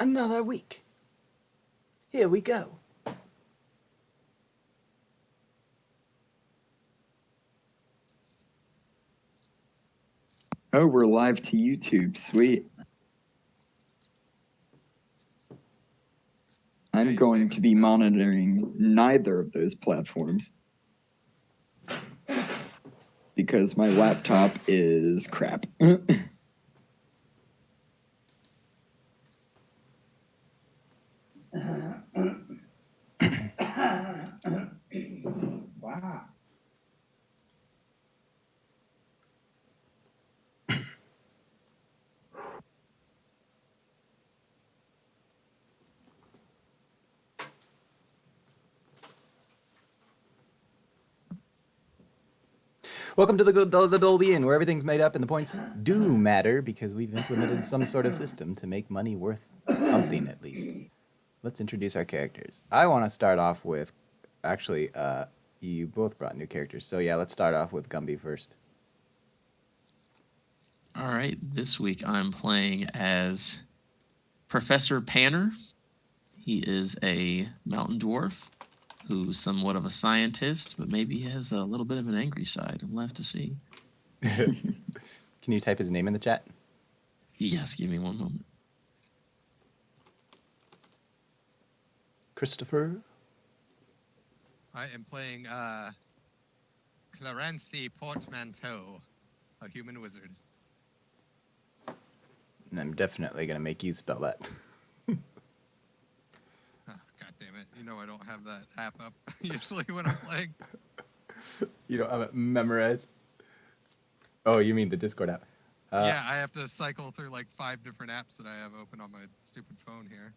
Another week. Here we go. Oh, we're live to YouTube. Sweet. I'm going to be monitoring neither of those platforms because my laptop is crap. Wow. Welcome to the Dolby Inn, where everything's made up and the points do matter because we've implemented some sort of system to make money worth something at least. Let's introduce our characters. I want to start off with, actually, you both brought new characters, so yeah, let's start off with Gumby first. All right, this week I'm playing as Professor Panner. He is a mountain dwarf who's somewhat of a scientist, but maybe he has a little bit of an angry side. We'll have to see. Can you type his name in the chat? Yes, give me one moment. Christopher? I am playing Clarency Portmanteau, a human wizard. And I'm definitely going to make you spell that. Oh, God damn it. You know I don't have that app up usually when I'm playing. You don't have it memorized? Oh, you mean the Discord app. Yeah, I have to cycle through like 5 different apps that I have open on my stupid phone here.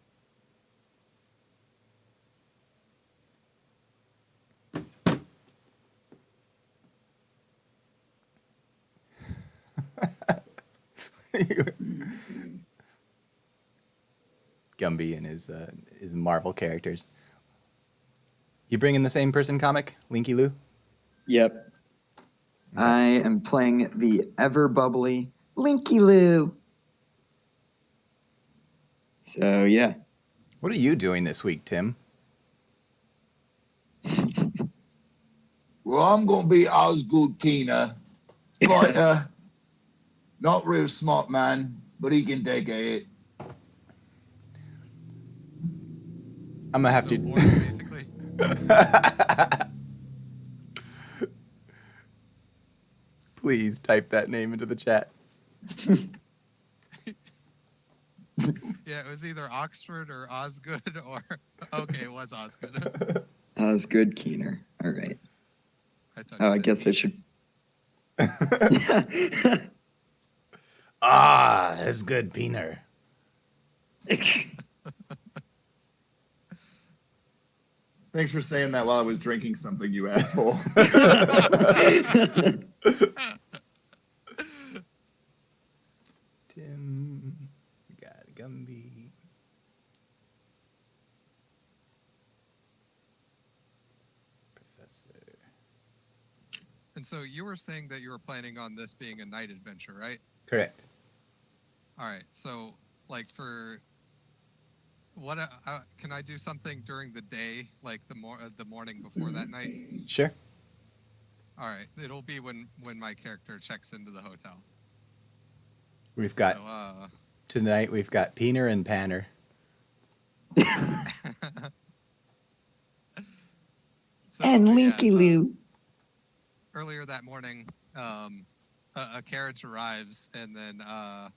Gumby and his Marvel characters. You bring in the same person comic, Linky Lou? Yep. Okay. I am playing the ever bubbly Linky Lou. So yeah. What are you doing this week, Tim? Well, I'm going to be Osgood Keener, fighter, not real smart man, but he can take a hit. I'm going to have So to... boys, basically. Please type that name into the chat. Yeah, it was either Oxford or Osgood or... Okay, it was Osgood. Osgood Keener. All right. I guess I should... That's good, Peener. Thanks for saying that while I was drinking something, you asshole. Tim, we got Gumby. It's Professor. And so you were saying that you were planning on this being a night adventure, right? Correct. All right. So, like, for what can I do something during the day, like the morning before that night? Sure. All right. It'll be when my character checks into the hotel. We've got tonight. We've got Peener and Panner. So, and Linky Lou. Earlier that morning, a carriage arrives, and then a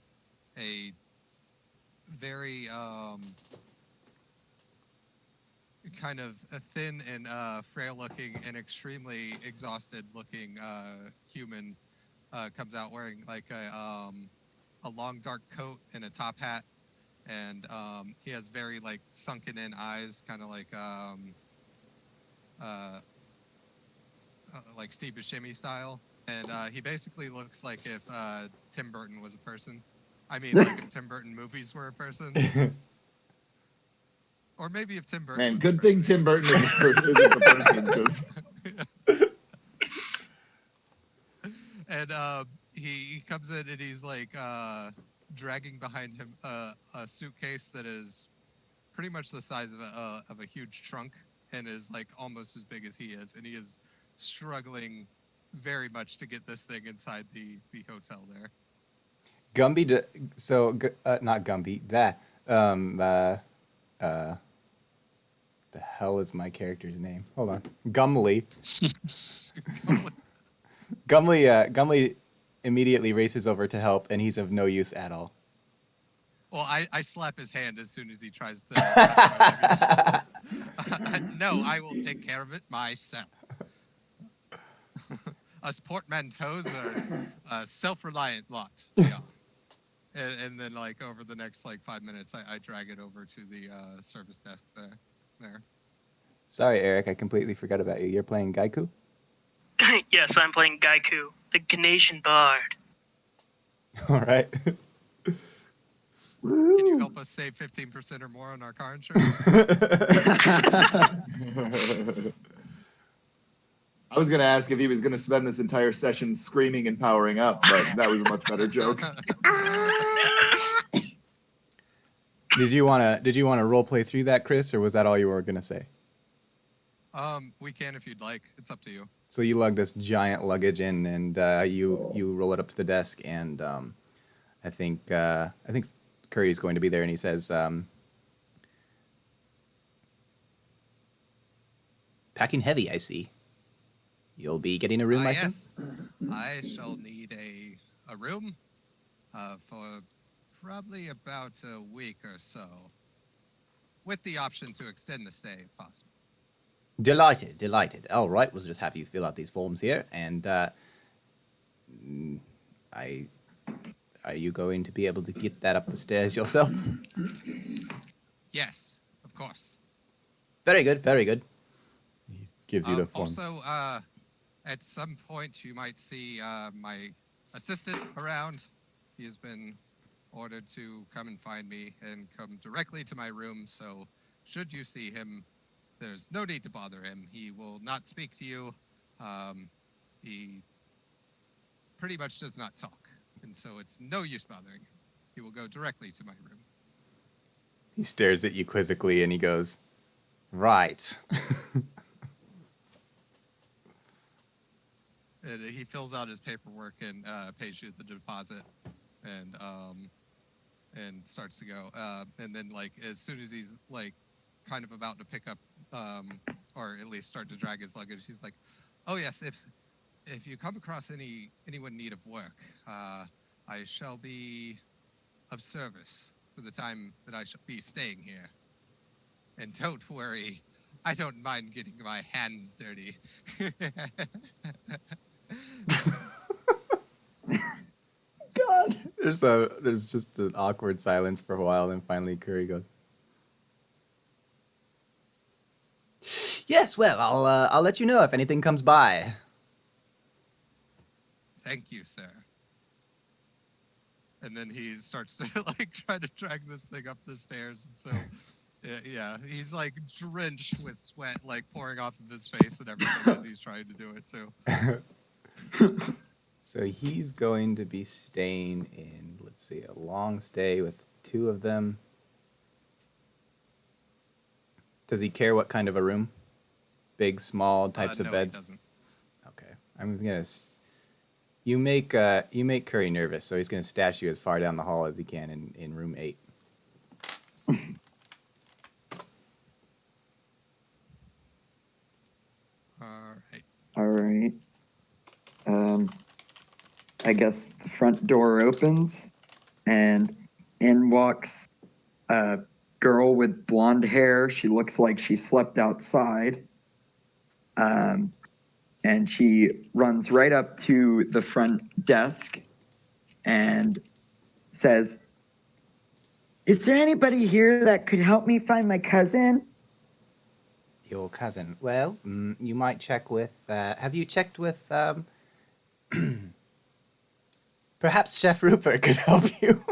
very kind of a thin and frail-looking and extremely exhausted-looking human comes out wearing like a long dark coat and a top hat, and he has very like sunken-in eyes, kind of like Steve Buscemi style, and he basically looks like if Tim Burton was a person. I mean, like if Tim Burton movies were a person. Or maybe if Tim Burton. Man, good thing Tim Burton isn't a person. Cause... And he comes in and he's like, dragging behind him a suitcase that is pretty much the size of a huge trunk and is like almost as big as he is, and he is struggling very much to get this thing inside the hotel there. Gumby, not Gumby. The hell is my character's name? Hold on. Gumly. Gumly immediately races over to help, and he's of no use at all. Well, I slap his hand as soon as he tries to. No, I will take care of it myself. Us portmanteaus are a self-reliant lot. Yeah. And then, like, over the next, 5 minutes, I drag it over to the service desk there. Sorry, Eric, I completely forgot about you. You're playing Gaiku? Yes, I'm playing Gaiku, the Ganesian bard. All right. Can you help us save 15% or more on our car insurance? I was going to ask if he was going to spend this entire session screaming and powering up, but that was a much better joke. Did you wanna role play through that, Chris, or was that all you were gonna say? We can if you'd like. It's up to you. So you lug this giant luggage in, and you roll it up to the desk, and I think Curry's going to be there, and he says, "Packing heavy, I see. You'll be getting a room, my son?" Yes. I shall need a room for probably about a week or so, with the option to extend the stay if possible. Delighted. All right, we'll just have you fill out these forms here, and are you going to be able to get that up the stairs yourself? Yes, of course. Very good. He gives you the form. Also, at some point, you might see my assistant around. He has been ordered to come and find me and come directly to my room, so should you see him, there's no need to bother him. He will not speak to you. He pretty much does not talk, and so it's no use bothering him. He will go directly to my room. He stares at you quizzically, and he goes, "Right." And he fills out his paperwork and pays you the deposit, and starts to go. And then, as soon as he's kind of about to pick up, or at least start to drag his luggage, he's like, "Oh yes, if you come across anyone in need of work, I shall be of service for the time that I shall be staying here. And don't worry, I don't mind getting my hands dirty." God. There's just an awkward silence for a while, and finally Curry goes, "Yes, well, I'll let you know if anything comes by." Thank you, sir. And then he starts to try to drag this thing up the stairs, and so yeah, he's drenched with sweat, pouring off of his face and everything as he's trying to do it too. So he's going to be staying in, let's see, a long stay with two of them. Does he care what kind of a room? Big, small types of No, beds? he doesn't. Okay. I'm gonna. You make Curry nervous, so he's gonna stash you as far down the hall as he can in room 8. All right. All right. I guess the front door opens, and in walks a girl with blonde hair. She looks like she slept outside. And she runs right up to the front desk and says, "Is there anybody here that could help me find my cousin?" Your cousin. Well, you might check with. Have you checked with? Perhaps Chef Rupert could help you.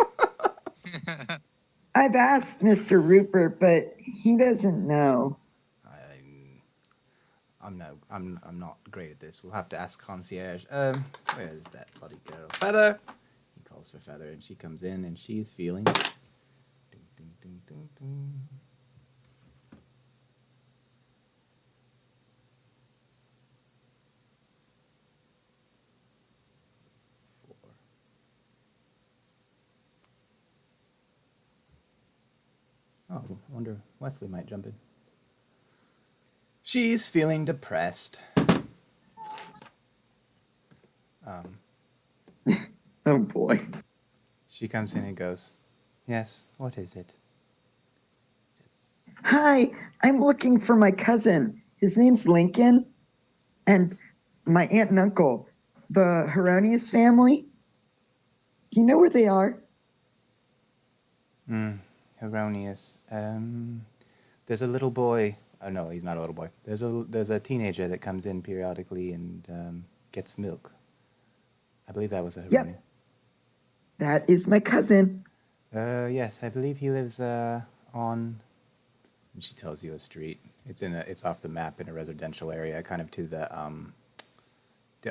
I've asked Mr. Rupert, but he doesn't know. I'm not great at this. We'll have to ask concierge. Where is that bloody girl? Feather. He calls for Feather, and she comes in, and she's feeling. Ding, ding, ding, ding, ding. Four. Oh, I wonder Wesley might jump in. She's feeling depressed. Oh boy. She comes in and goes, "Yes, what is it?" Hi, I'm looking for my cousin. His name's Lincoln. And my aunt and uncle, the Heronius family. Do you know where they are? Erroneous. There's a little boy. Oh no, he's not a little boy. There's a teenager that comes in periodically and gets milk. I believe that was a Yep. Heronius. That is my cousin. Yes, I believe he lives on. And she tells you a street. It's off the map in a residential area, kind of to the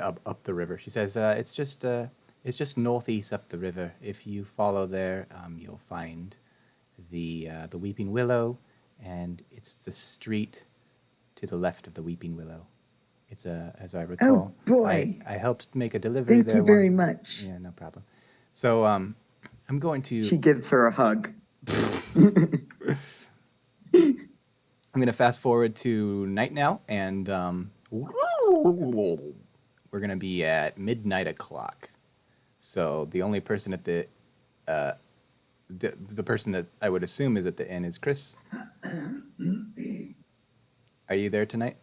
up the river. She says it's just northeast up the river. If you follow there, you'll find the Weeping Willow, and it's the street to the left of the Weeping Willow. It's as I recall. Oh boy. I helped make a delivery Thank there. you very much. Yeah, no problem. So I'm going to. She gives her a hug. I'm going to fast forward to night now, and we're going to be at midnight o'clock. So the only person at the person that I would assume is at the inn is Chris. Are you there tonight?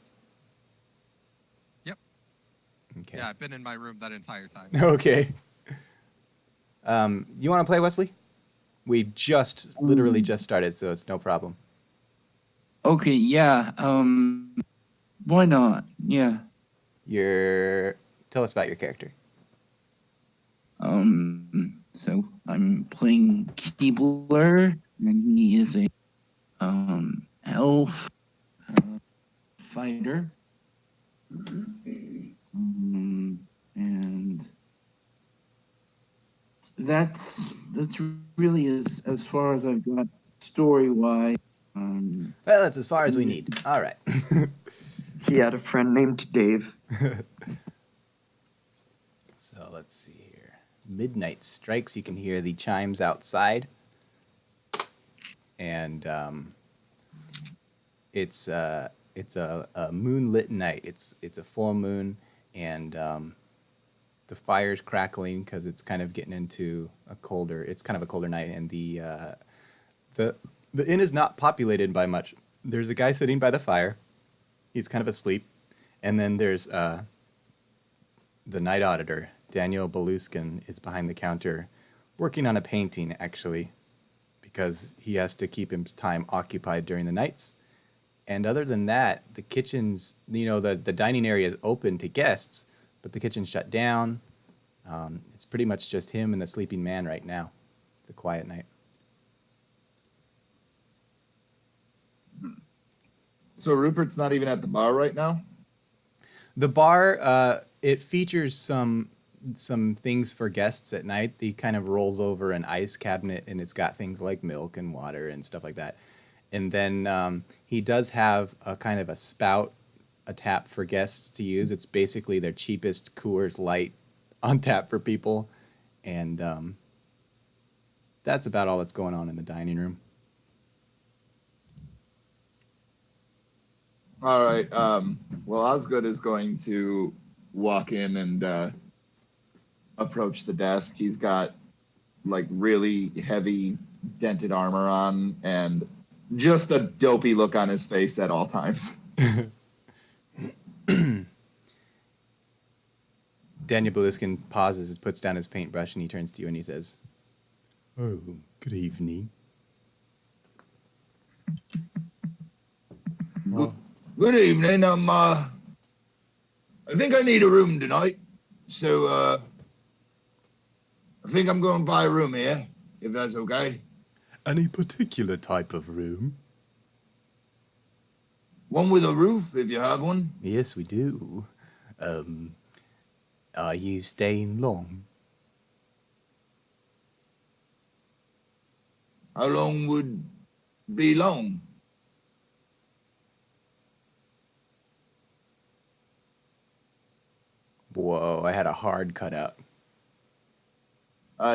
Yep. Okay. Yeah, I've been in my room that entire time. Okay. You want to play, Wesley? We literally just started, so it's no problem. Okay, yeah. Why not? Yeah. Tell us about your character. So I'm playing Keebler, and he is a elf fighter. And that's really as far as I've got story wise. Well, that's as far as we need. All right. He had a friend named Dave. So let's see here. Midnight strikes. You can hear the chimes outside, and it's a moonlit night. It's a full moon, and the fire's crackling because it's kind of getting into a colder. It's kind of a colder night, and the inn is not populated by much. There's a guy sitting by the fire. He's kind of asleep, and then there's the night auditor. Daniel Beluskin is behind the counter working on a painting, actually, because he has to keep his time occupied during the nights. And other than that, the kitchen's, the dining area is open to guests, but the kitchen's shut down. It's pretty much just him and the sleeping man right now. It's a quiet night. So Rupert's not even at the bar right now? The bar, it features some things for guests at night. He kind of rolls over an ice cabinet, and it's got things like milk and water and stuff like that. And then he does have a kind of a spout, a tap for guests to use. It's basically their cheapest Coors Light on tap for people. And that's about all that's going on in the dining room. All right. Well, Osgood is going to walk in and approach the desk. He's got like really heavy dented armor on and just a dopey look on his face at all times. Daniel Beluskin pauses, puts down his paintbrush, and he turns to you and he says, "Oh, good evening." Good evening. I think I need a room tonight, so I think I'm going to buy a room here, if that's okay. Any particular type of room? One with a roof, if you have one. Yes, we do. Are you staying long? How long would be long? Whoa, I had a hard cutout.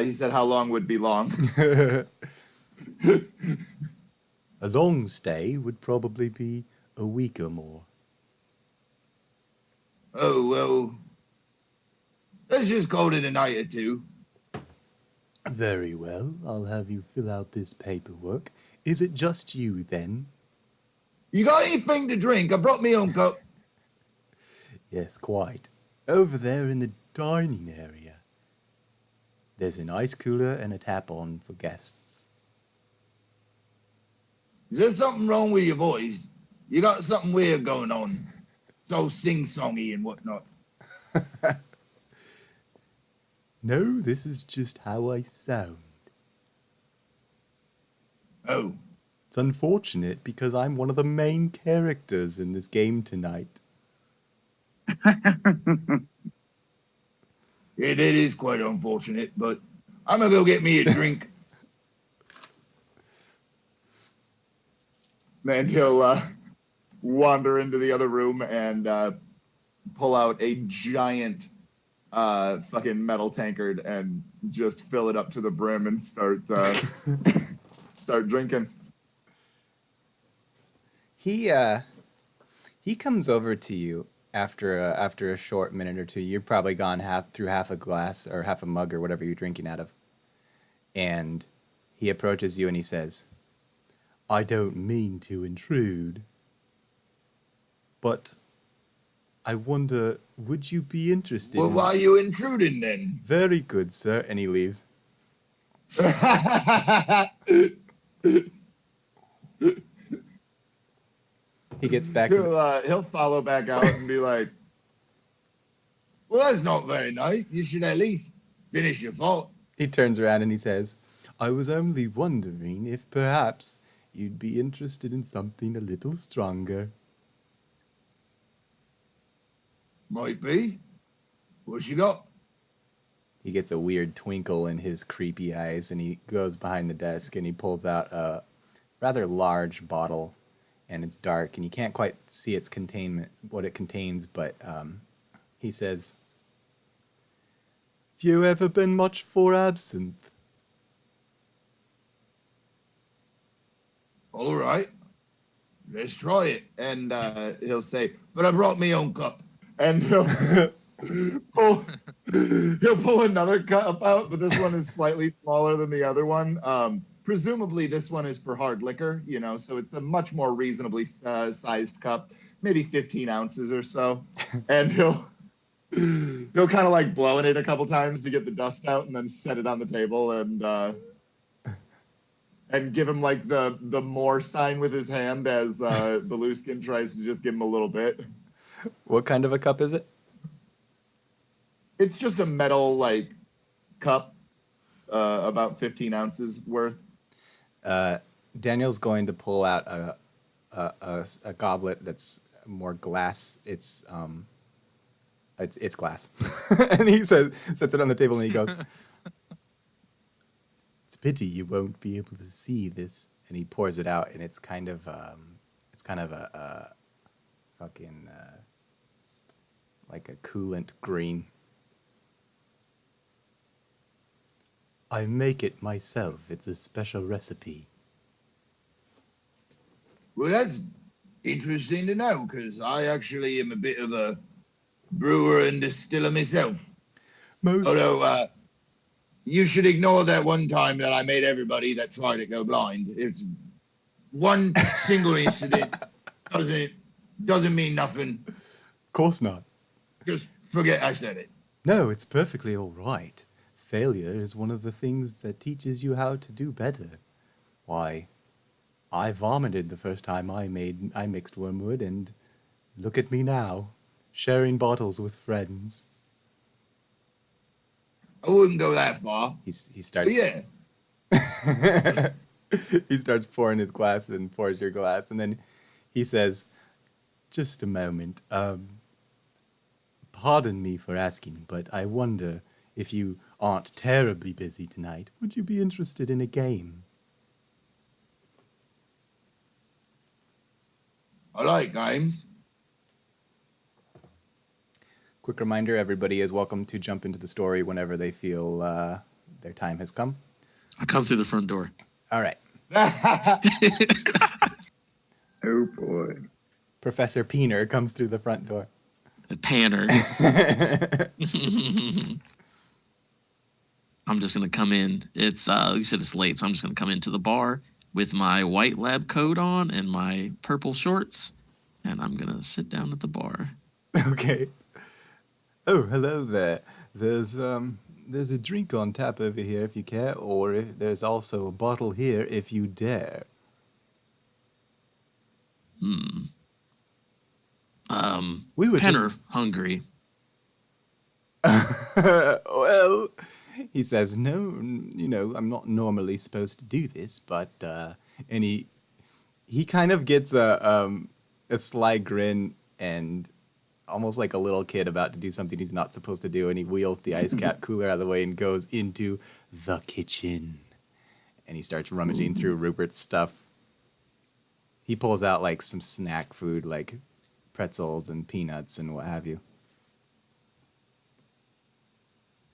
He said how long would be long. A long stay would probably be a week or more. Oh, well, let's just call it a night or two. Very well, I'll have you fill out this paperwork. Is it just you, then? You got anything to drink? I brought me own cup. Yes, quite. Over there in the dining area. There's an ice cooler and a tap on for guests. Is there something wrong with your voice? You got something weird going on. So sing-songy and whatnot. No, this is just how I sound. Oh, It's unfortunate because I'm one of the main characters in this game tonight. it is quite unfortunate, but I'm gonna go get me a drink. Then he'll wander into the other room and pull out a giant fucking metal tankard and just fill it up to the brim and start drinking. He comes over to you after a short minute or two. You've probably gone through half a glass or half a mug or whatever you're drinking out of. And he approaches you and he says, I don't mean to intrude, but I wonder, would you be interested Well, in... why are you intruding then? Very good, sir. And he leaves. He gets back. He'll follow back out and be like, Well, that's not very nice. You should at least finish your thought. He turns around and he says, I was only wondering if perhaps you'd be interested in something a little stronger. Might be. What you got? He gets a weird twinkle in his creepy eyes and he goes behind the desk and he pulls out a rather large bottle, and it's dark and you can't quite see its containment, what it contains, but he says, have you ever been much for absinthe? All right. Let's try it. and he'll say, but I brought my own cup. And he'll pull another cup out, but this one is slightly smaller than the other one. Presumably this one is for hard liquor, so it's a much more reasonably sized cup, maybe 15 ounces or so. And he'll kind of like blow in it a couple times to get the dust out and then set it on the table and give him like the more sign with his hand as Beluskin tries to just give him a little bit. What kind of a cup is it? It's just a metal like cup, about 15 ounces worth. Daniel's going to pull out a goblet that's more glass. It's glass, and he sets it on the table and he goes, "It's a pity you won't be able to see this." And he pours it out, and it's kind of a fucking like a coolant green. I make it myself. It's a special recipe. Well, that's interesting to know, because I actually am a bit of a brewer and distiller myself. Although, you should ignore that one time that I made everybody that tried it go blind. It's one single incident. Doesn't mean nothing. Of course not. Just forget I said it. No, it's perfectly all right. Failure is one of the things that teaches you how to do better. Why, I vomited the first time I mixed wormwood, and look at me now, sharing bottles with friends. I wouldn't go that far. He starts. But yeah. He starts pouring his glass and pours your glass, and then he says, "Just a moment. Pardon me for asking, but I wonder if you aren't terribly busy tonight. Would you be interested in a game?" I like games. Quick reminder, everybody is welcome to jump into the story whenever they feel their time has come. I come through the front door. All right. Oh boy. Professor Peener comes through the front door. A Panner. I'm just gonna come in. It's you said it's late, so I'm just gonna come into the bar with my white lab coat on and my purple shorts, and I'm gonna sit down at the bar. Okay. Oh, hello there. There's a drink on tap over here if you care, or if there's also a bottle here if you dare. We were Panner hungry. Well, he says, no, I'm not normally supposed to do this, but, and he kind of gets a sly grin and almost like a little kid about to do something he's not supposed to do, and he wheels the ice cap cooler out of the way and goes into the kitchen. And he starts rummaging through Rupert's stuff. He pulls out like some snack food, like pretzels and peanuts and what have you.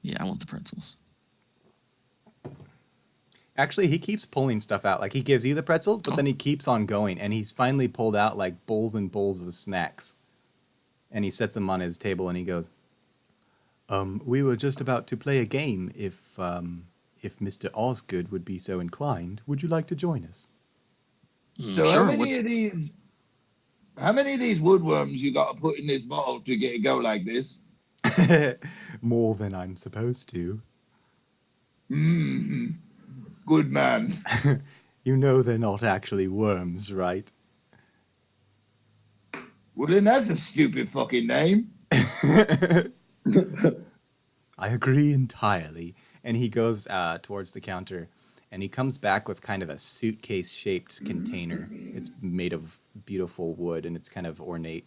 Yeah, I want the pretzels. Actually, he keeps pulling stuff out. Like, he gives you the pretzels, but then he keeps on going. And he's finally pulled out, like, bowls and bowls of snacks. And he sets them on his table, and he goes, we were just about to play a game. If Mr. Osgood would be so inclined, would you like to join us? So Sure, how many of these woodworms you got to put in this bottle to get it go like this? More than I'm supposed to. Mm-hmm. Good man. You know they're not actually worms, right? Well, then that's a stupid fucking name. I agree entirely. And he goes towards the counter, and he comes back with kind of a suitcase-shaped container. It's made of beautiful wood, and it's kind of ornate.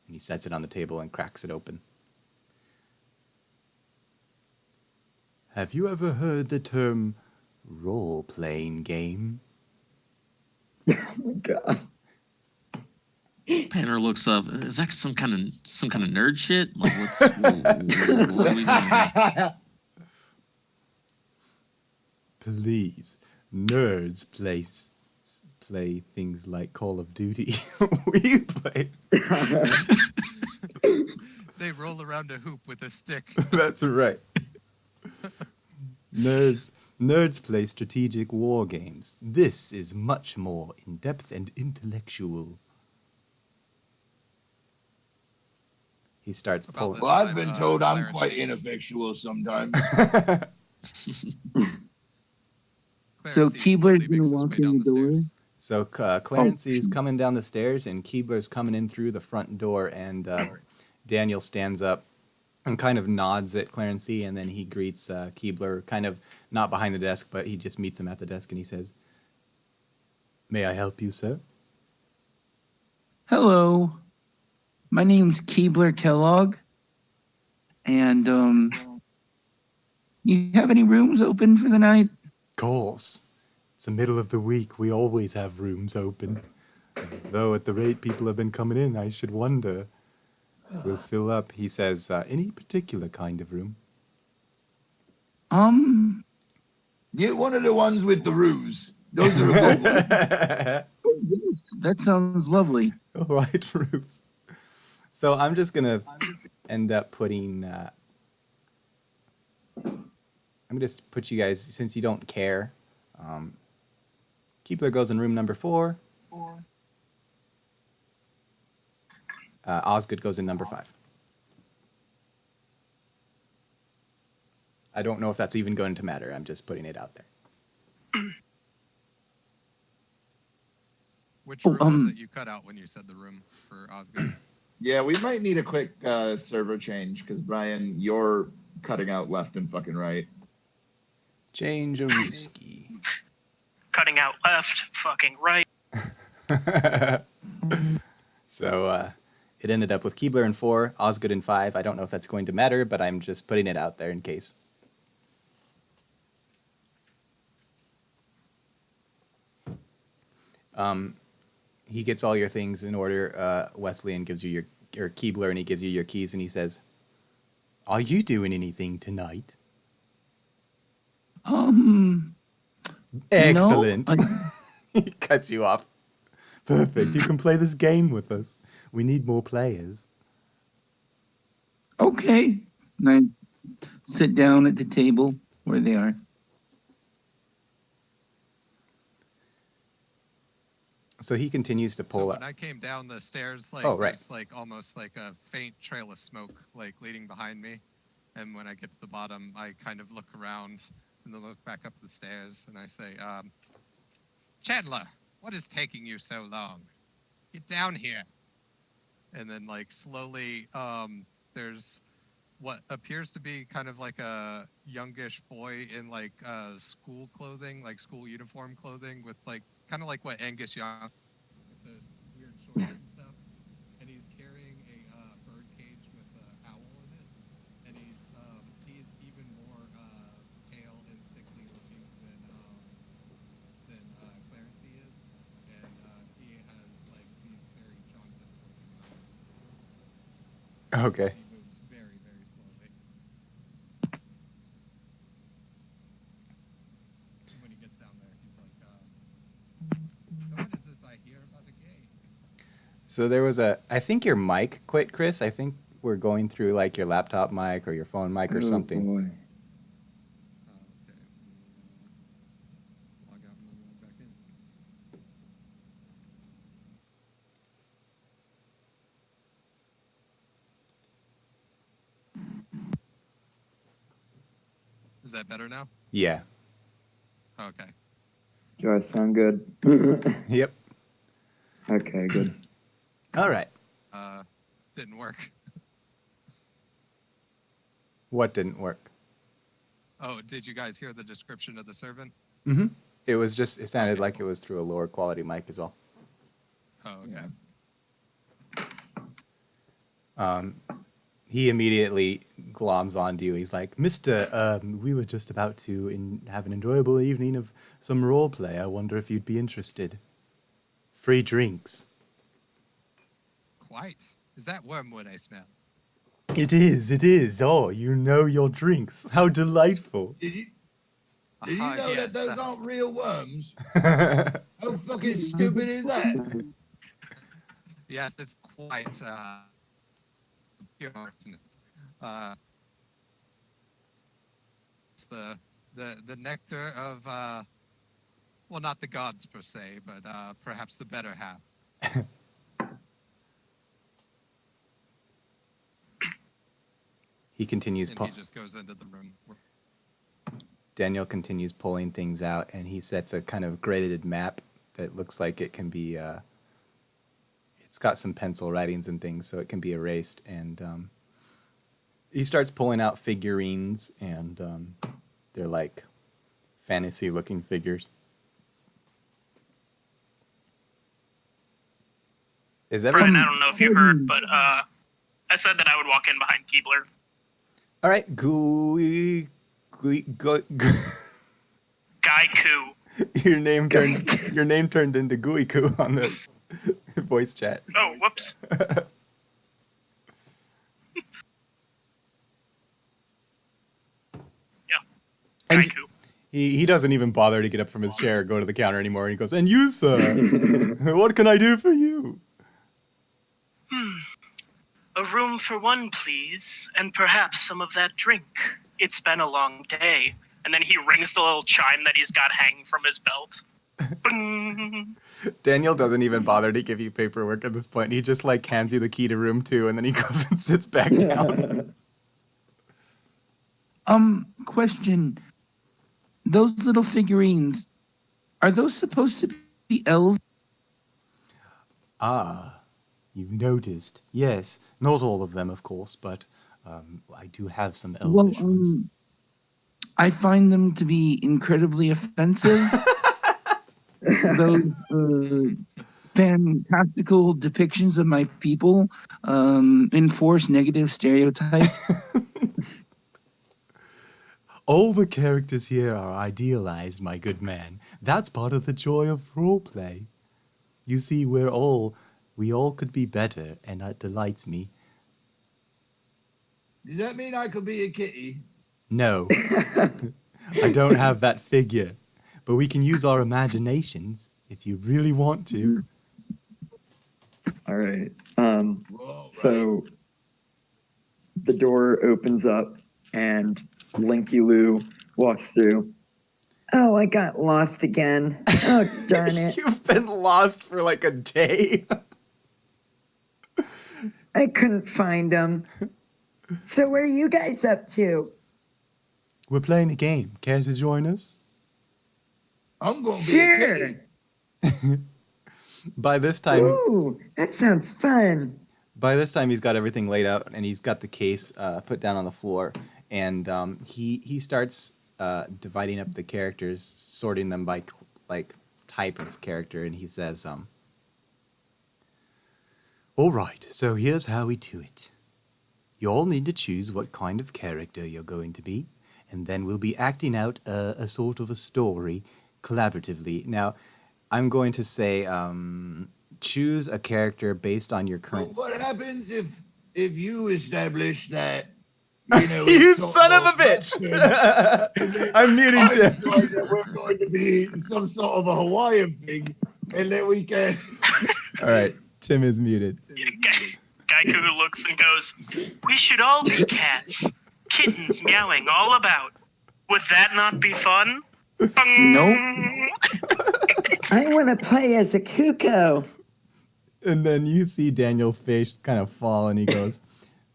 And he sets it on the table and cracks it open. Have you ever heard the term role-playing game? Oh my god. Panner looks up. Is that some kind of nerd shit? Like, what are we doing? Please, nerds play things like Call of Duty. We play. They roll around a hoop with a stick. That's right. Nerds play strategic war games. This is much more in-depth and intellectual. He starts About pulling. this Well, I've time, been told I'm Clarence- quite ineffectual sometimes. So Clarence Keebler's slowly gonna makes his walk way in down the door? stairs. So Clarency's coming down the stairs, and Keebler's coming in through the front door, and Daniel stands up and kind of nods at Clarency, and then he greets Keebler, kind of not behind the desk, but he just meets him at the desk, and he says, "May I help you, sir?" Hello. My name's Keebler Kellogg. And you have any rooms open for the night? Of course. It's the middle of the week. We always have rooms open. Though at the rate people have been coming in, I should wonder if we'll fill up. He says, any particular kind of room? Get one of the ones with the roofs. Those are a good ones. That sounds lovely. All right, roofs. So I'm just going to end up putting... I'm going to just put you guys, since you don't care. Keebler goes in room number 4. Osgood goes in number 5. I don't know if that's even going to matter. I'm just putting it out there. Which room was it you cut out when you said the room for Osgood? Yeah, we might need a quick server change because Brian, you're cutting out left and fucking right. Change a whiskey. Cutting out left, fucking right. So it ended up with Keebler in 4, Osgood in 5. I don't know if that's going to matter, but I'm just putting it out there in case. he gets all your things in order, Wesley, and gives you your Keebler, and he gives you your keys, and he says, "Are you doing anything tonight?" Excellent. No, He cuts you off. Perfect. You can play this game with us. We need more players. okay. And I sit down at the table where they are. So he continues to So pull when up. I came down the stairs, like Oh, right. there's like almost like a faint trail of smoke like leading behind me. And when I get to the bottom, I kind of look around and then look back up the stairs and I say, Chandler, what is taking you so long? Get down here. And then like slowly, there's what appears to be kind of like a youngish boy in like school clothing, like school uniform clothing with like kind of like what Angus Young with those weird shorts and stuff. And he's carrying a bird cage with an owl in it. And he's even more pale and sickly looking than Clarence is. And he has like these very jaundiced looking eyes. Okay. He moves very, very slowly. When he gets down there, he's like, so what is this I hear about a game? So there was I think your mic quit, Chris. I think we're going through like your laptop mic or your phone mic or something. Boy. Okay. Log out and then log back in. Is that better now? Yeah. Okay. Do I sound good? Yep. Okay, good. All right. Didn't work. What didn't work? Oh, did you guys hear the description of the servant? Mm-hmm. It sounded Okay, like cool. it was through a lower quality mic is all. Oh, okay. He immediately gloms onto you. He's like, "Mister, we were just about to have an enjoyable evening of some role play. I wonder if you'd be interested. Free drinks." Quite. Is that wormwood I smell? It is. Oh, you know your drinks. How delightful. Did you know Yes, that those aren't real worms? How fucking stupid is that? yes, it's quite pure, isn't it? It's the nectar of well, not the gods per se, but perhaps the better half. He continues. And he just goes into the room. Daniel continues pulling things out, and he sets a kind of gridded map that looks like it can be. It's got some pencil writings and things, so it can be erased. And he starts pulling out figurines, and they're like fantasy-looking figures. Is everyone? Brian, I don't know if you heard, but I said that I would walk in behind Keebler. All right, gooey. Gaiku. Your name turned into Gooey Coo on the voice chat. Oh, whoops. Yeah. And Gaiku. he doesn't even bother to get up from his chair or go to the counter anymore. He goes, "And you, sir, what can I do for you?" A room for one, please, and perhaps some of that drink. It's been a long day. And then he rings the little chime that he's got hanging from his belt. Bing. Daniel doesn't even bother to give you paperwork at this point. He just like hands you the key to room 2, and then he goes and sits back down. Question. Those little figurines, are those supposed to be elves? Ah, you've noticed. Yes, not all of them, of course, but I do have some elvish ones. I find them to be incredibly offensive. Those fantastical depictions of my people enforce negative stereotypes. All the characters here are idealized, my good man. That's part of the joy of roleplay. You see, we all could be better, and that delights me. Does that mean I could be a kitty? No, I don't have that figure, but we can use our imaginations if you really want to. All right. Well, right. So the door opens up and Linky Lou walks through. Oh, I got lost again. Oh, darn it. You've been lost for like a day. I couldn't find him. So what are you guys up to? We're playing a game. Care to join us? I'm going to be a Sure. kitty. By this time, Ooh, that sounds fun. he's got everything laid out, and he's got the case put down on the floor, and he starts dividing up the characters, sorting them by like type of character, and he says, "All right, so here's how we do it. You all need to choose what kind of character you're going to be, and then we'll be acting out a sort of a story collaboratively." Now, I'm going to say, choose a character based on your Well, current. what happens if you establish that, You it's sort son of a bitch! I'm muting I Tim. decide that we're going to be some sort of a Hawaiian thing, and then we can. All right, Tim is muted. Gaiku looks and goes, "We should all be cats. Kittens meowing all about. Would that not be fun?" Nope. I want to play as a cuckoo. And then you see Daniel's face kind of fall, and he goes,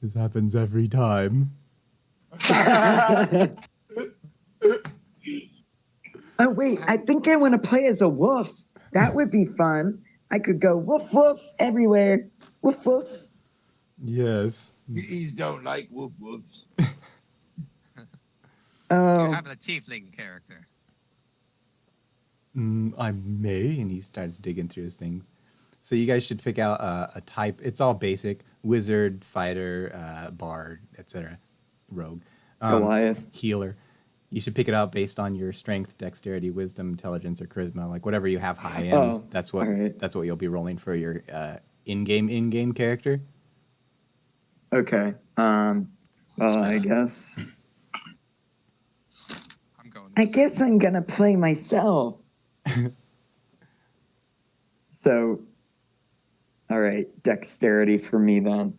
"This happens every time." Oh, wait, I think I want to play as a wolf. That would be fun. I could go woof woof everywhere. Woof woof. Yes. Kitties don't like woof woofs. You Oh, have a tiefling character. I may, and he starts digging through his things. So you guys should pick out a type. It's all basic: wizard, fighter, bard, etc. Rogue, Goliath. healer. You should pick it out based on your strength, dexterity, wisdom, intelligence, or charisma. Like whatever you have high in. Oh, that's what all right. that's what you'll be rolling for your in-game character. Okay. Well, I guess. I'm going. I guess I'm gonna play myself. So, all right, dexterity for me then.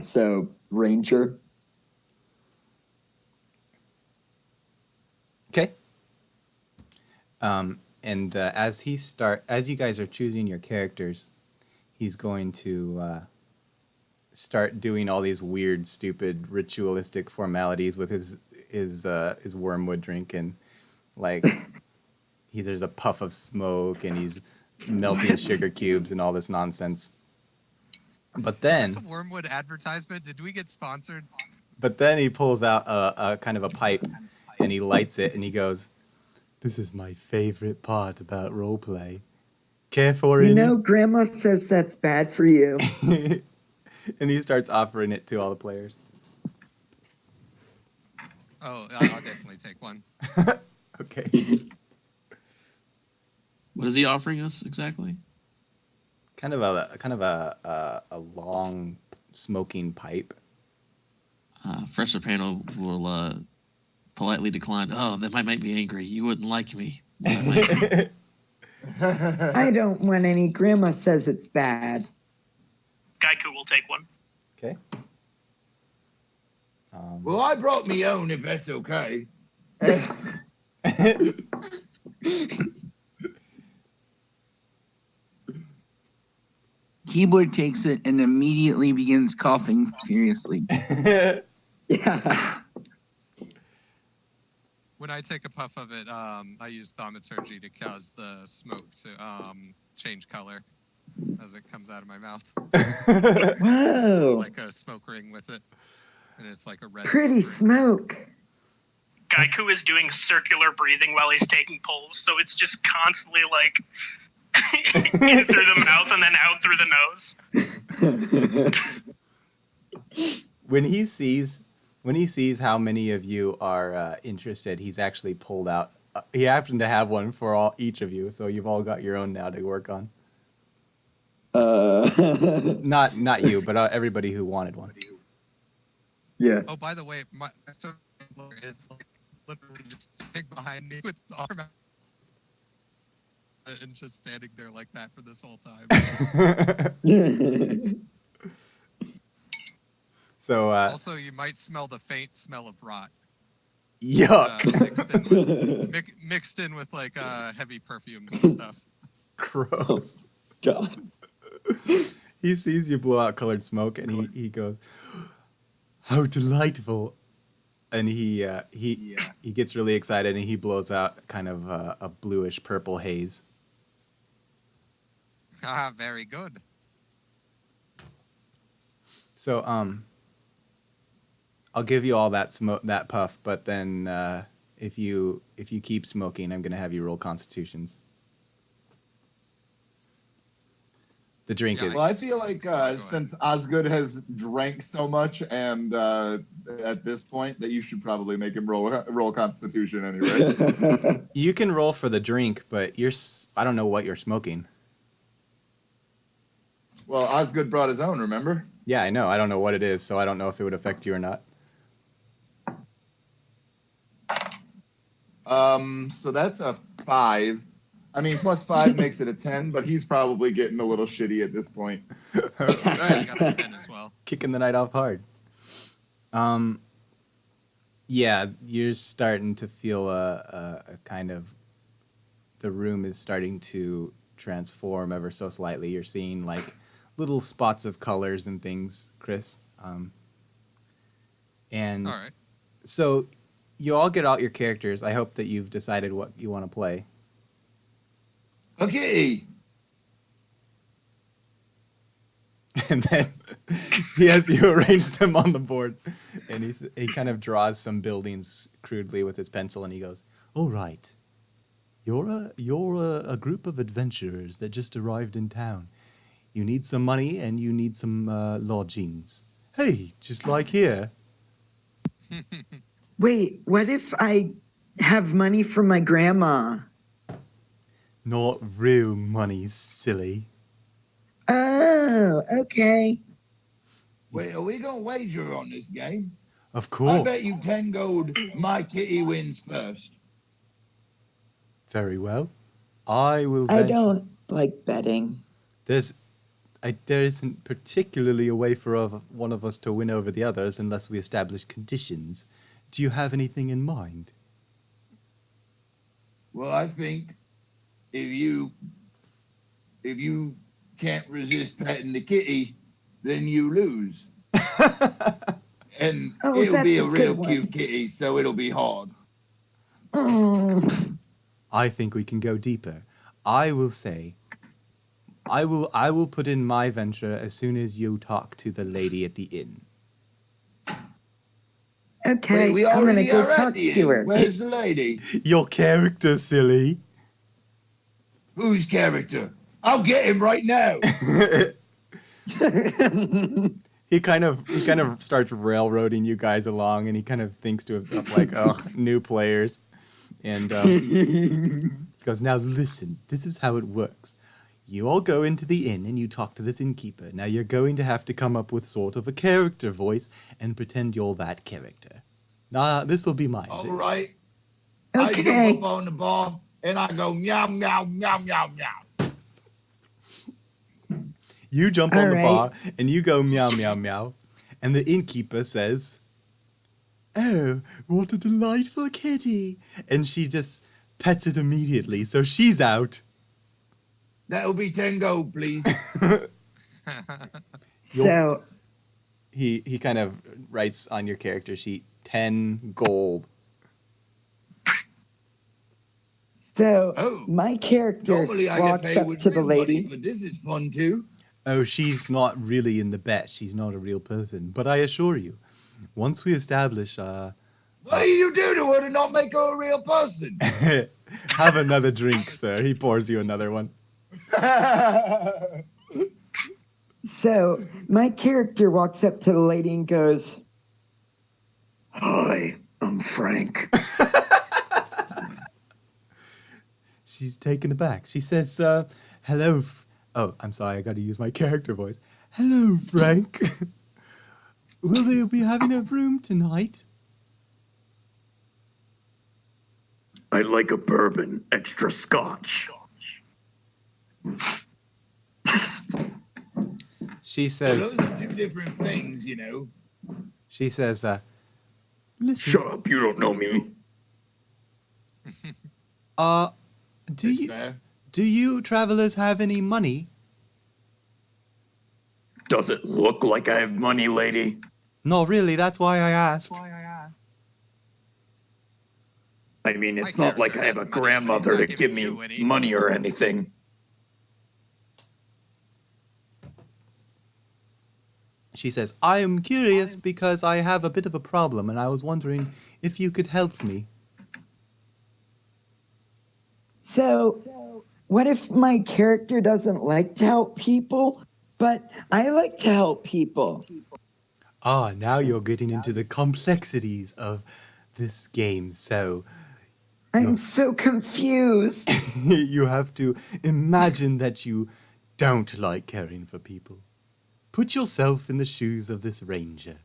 So ranger. Okay. And as you guys are choosing your characters, he's going to start doing all these weird, stupid, ritualistic formalities with his wormwood drink, and like there's a puff of smoke, and he's melting sugar cubes and all this nonsense. But then, Is this a Wormwood advertisement? Did we get sponsored? But then he pulls out a kind of a pipe, and he lights it, and he goes, "This is my favorite part about roleplay. Care for You any?" know, Grandma says that's bad for you. And he starts offering it to all the players. Oh, I'll definitely take one. Okay. What is he offering us exactly? Kind of a long smoking pipe. Professor Panel will politely decline. "Oh, that might make me angry. You wouldn't like me." I don't want any. Grandma says it's bad. Gaiku will take one. Okay. Well, I brought me own, if that's okay. Keyboard takes it and immediately begins coughing furiously. Yeah. When I take a puff of it, I use thaumaturgy to cause the smoke to change color as it comes out of my mouth. Whoa. Like a smoke ring with it. And it's like a red Pretty smoke ring. smoke. Gaiku is doing circular breathing while he's taking pulls, so it's just constantly like in through the mouth and then out through the nose. When he sees how many of you are interested, he's actually pulled out. He happened to have one for each of you, so you've all got your own now to work on. Not you, but everybody who wanted one. Yeah. Oh, by the way, my circular is like literally just sitting behind me with his arm out and just standing there like that for this whole time. So Also, you might smell the faint smell of rot yuck. mixed in with like heavy perfumes and stuff. Gross. God. He sees you blow out colored smoke and he goes, "How delightful!" And he gets really excited and he blows out kind of a bluish purple haze. Ah, very good. So I'll give you all that puff, but then if you keep smoking, I'm gonna have you roll constitutions. The drink is. Well, I feel like since Osgood has drank so much, and at this point, that you should probably make him roll Constitution anyway. You can roll for the drink, but I don't know what you're smoking. Well, Osgood brought his own, remember? Yeah, I know. I don't know what it is, so I don't know if it would affect you or not. So that's a 5. I mean, +5 makes it a 10, but he's probably getting a little shitty at this point. Right, I got a 10 as well. Kicking the night off hard. Yeah, you're starting to feel a kind of. The room is starting to transform ever so slightly. You're seeing like little spots of colors and things, Chris. And All right. so you all get out your characters. I hope that you've decided what you want to play. Okay. And then he has you arrange them on the board, and he kind of draws some buildings crudely with his pencil, and he goes, "All right, you're a group of adventurers that just arrived in town. You need some money and you need some lodgings. Hey, just like here." Wait, what if I have money from my grandma? Not real money, silly. Oh, okay. Wait, are we gonna wager on this game? Of I course. bet you 10 gold my kitty wins first. Very well. I will I venture. don't like betting. There isn't particularly a way for one of us to win over the others unless we establish conditions. Do you have anything in mind? Well, I think if you can't resist petting the kitty, then you lose. And Oh, it'll be that's a a real good cute one. kitty, so it'll be hard. Mm. I think we can go deeper. I will say, I will put in my venture as soon as you talk to the lady at the inn. Okay, Wait, we I'm gonna already go are talk at the to inn. her. Where's the lady? Your character, silly. Whose character? I'll get him right now. He kind of starts railroading you guys along, and he kind of thinks to himself like, "Ugh, new players." And he goes, "Now listen, this is how it works. You all go into the inn and you talk to this innkeeper. Now you're going to have to come up with sort of a character voice and pretend you're that character. Nah, this will be mine. All right. I Okay. jump up on the bar and I go meow, meow, meow, meow, meow. You jump on All the right. bar and you go meow, meow, meow. And the innkeeper says, "Oh, what a delightful kitty." And she just pets it immediately. So she's out. That'll be 10 gold, please. So, He kind of writes on your character sheet 10 gold. Oh. my character Normally I get walks paid up with to the real money, lady. but this is fun too. Oh, she's not really in the bet. She's not a real person. But I assure you, once we establish, What do you do to her to not make her a real person? have another drink, sir. He pours you another one. So, my character walks up to the lady and goes, "Hi, I'm Frank." She's taken aback. She says, "Hello, Oh, I'm sorry, I gotta use my character voice. Hello, Frank. Will they be having a room tonight? I'd like a bourbon, extra scotch. She Well, says, those are two different things, you know. listen, Shut up, you don't know me. That's fair. do you travelers have any money? Does it look like I have money, lady? No, really, that's why I asked. I mean, it's My not like I character have a has money, but he's grandmother not to giving give me you any. money or anything. She says, I am curious because I have a bit of a problem and I was wondering if you could help me. So, what if my character doesn't like to help people, but I like to help people? Ah, now you're getting into the complexities of this game, so I'm so confused. you have to imagine that you don't like caring for people. Put yourself in the shoes of this ranger.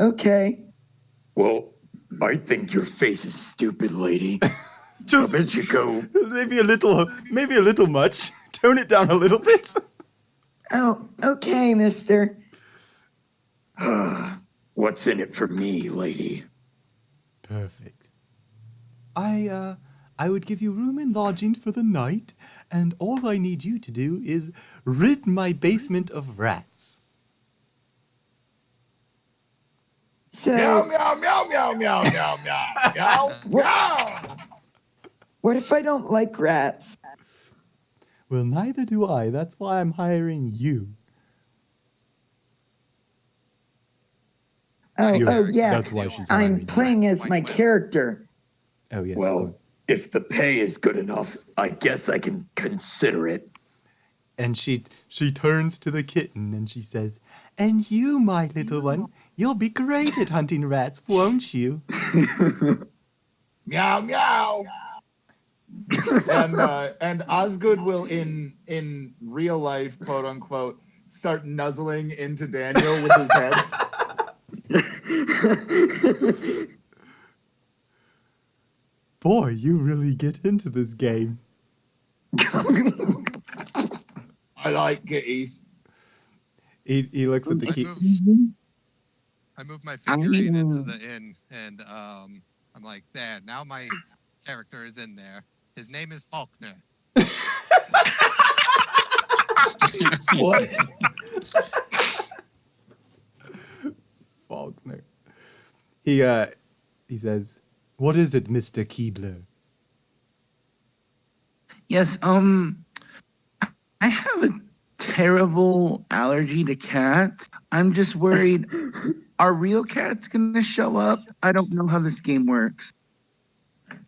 Okay. Well, I think your face is stupid, lady. Just How about you go? maybe a little much. Tone it down a little bit. Oh, okay, mister. What's in it for me, lady? Perfect. I would give you room and lodging for the night, and all I need you to do is rid my basement of rats. Meow, So, meow, meow, meow, meow, meow, meow, meow, meow. what if I don't like rats? Well, neither do I. That's why I'm hiring you. Oh, yeah. That's why she's hiring I'm you. playing as my character. Oh, yes. Well, if the pay is good enough, I guess I can consider it. And she turns to the kitten and she says, and you, my little one, you'll be great at hunting rats, won't you? Meow, meow. And Osgood will in real life, quote unquote, start nuzzling into Daniel with his head. Boy, you really get into this game. I like kitties. He looks at the key. I move my figurine into the inn, and I'm like, there. Now my character is in there. His name is Faulkner. What? Faulkner. He says, what is it, Mr. Keebler? Yes, I have a terrible allergy to cats. I'm just worried, are real cats gonna show up? I don't know how this game works.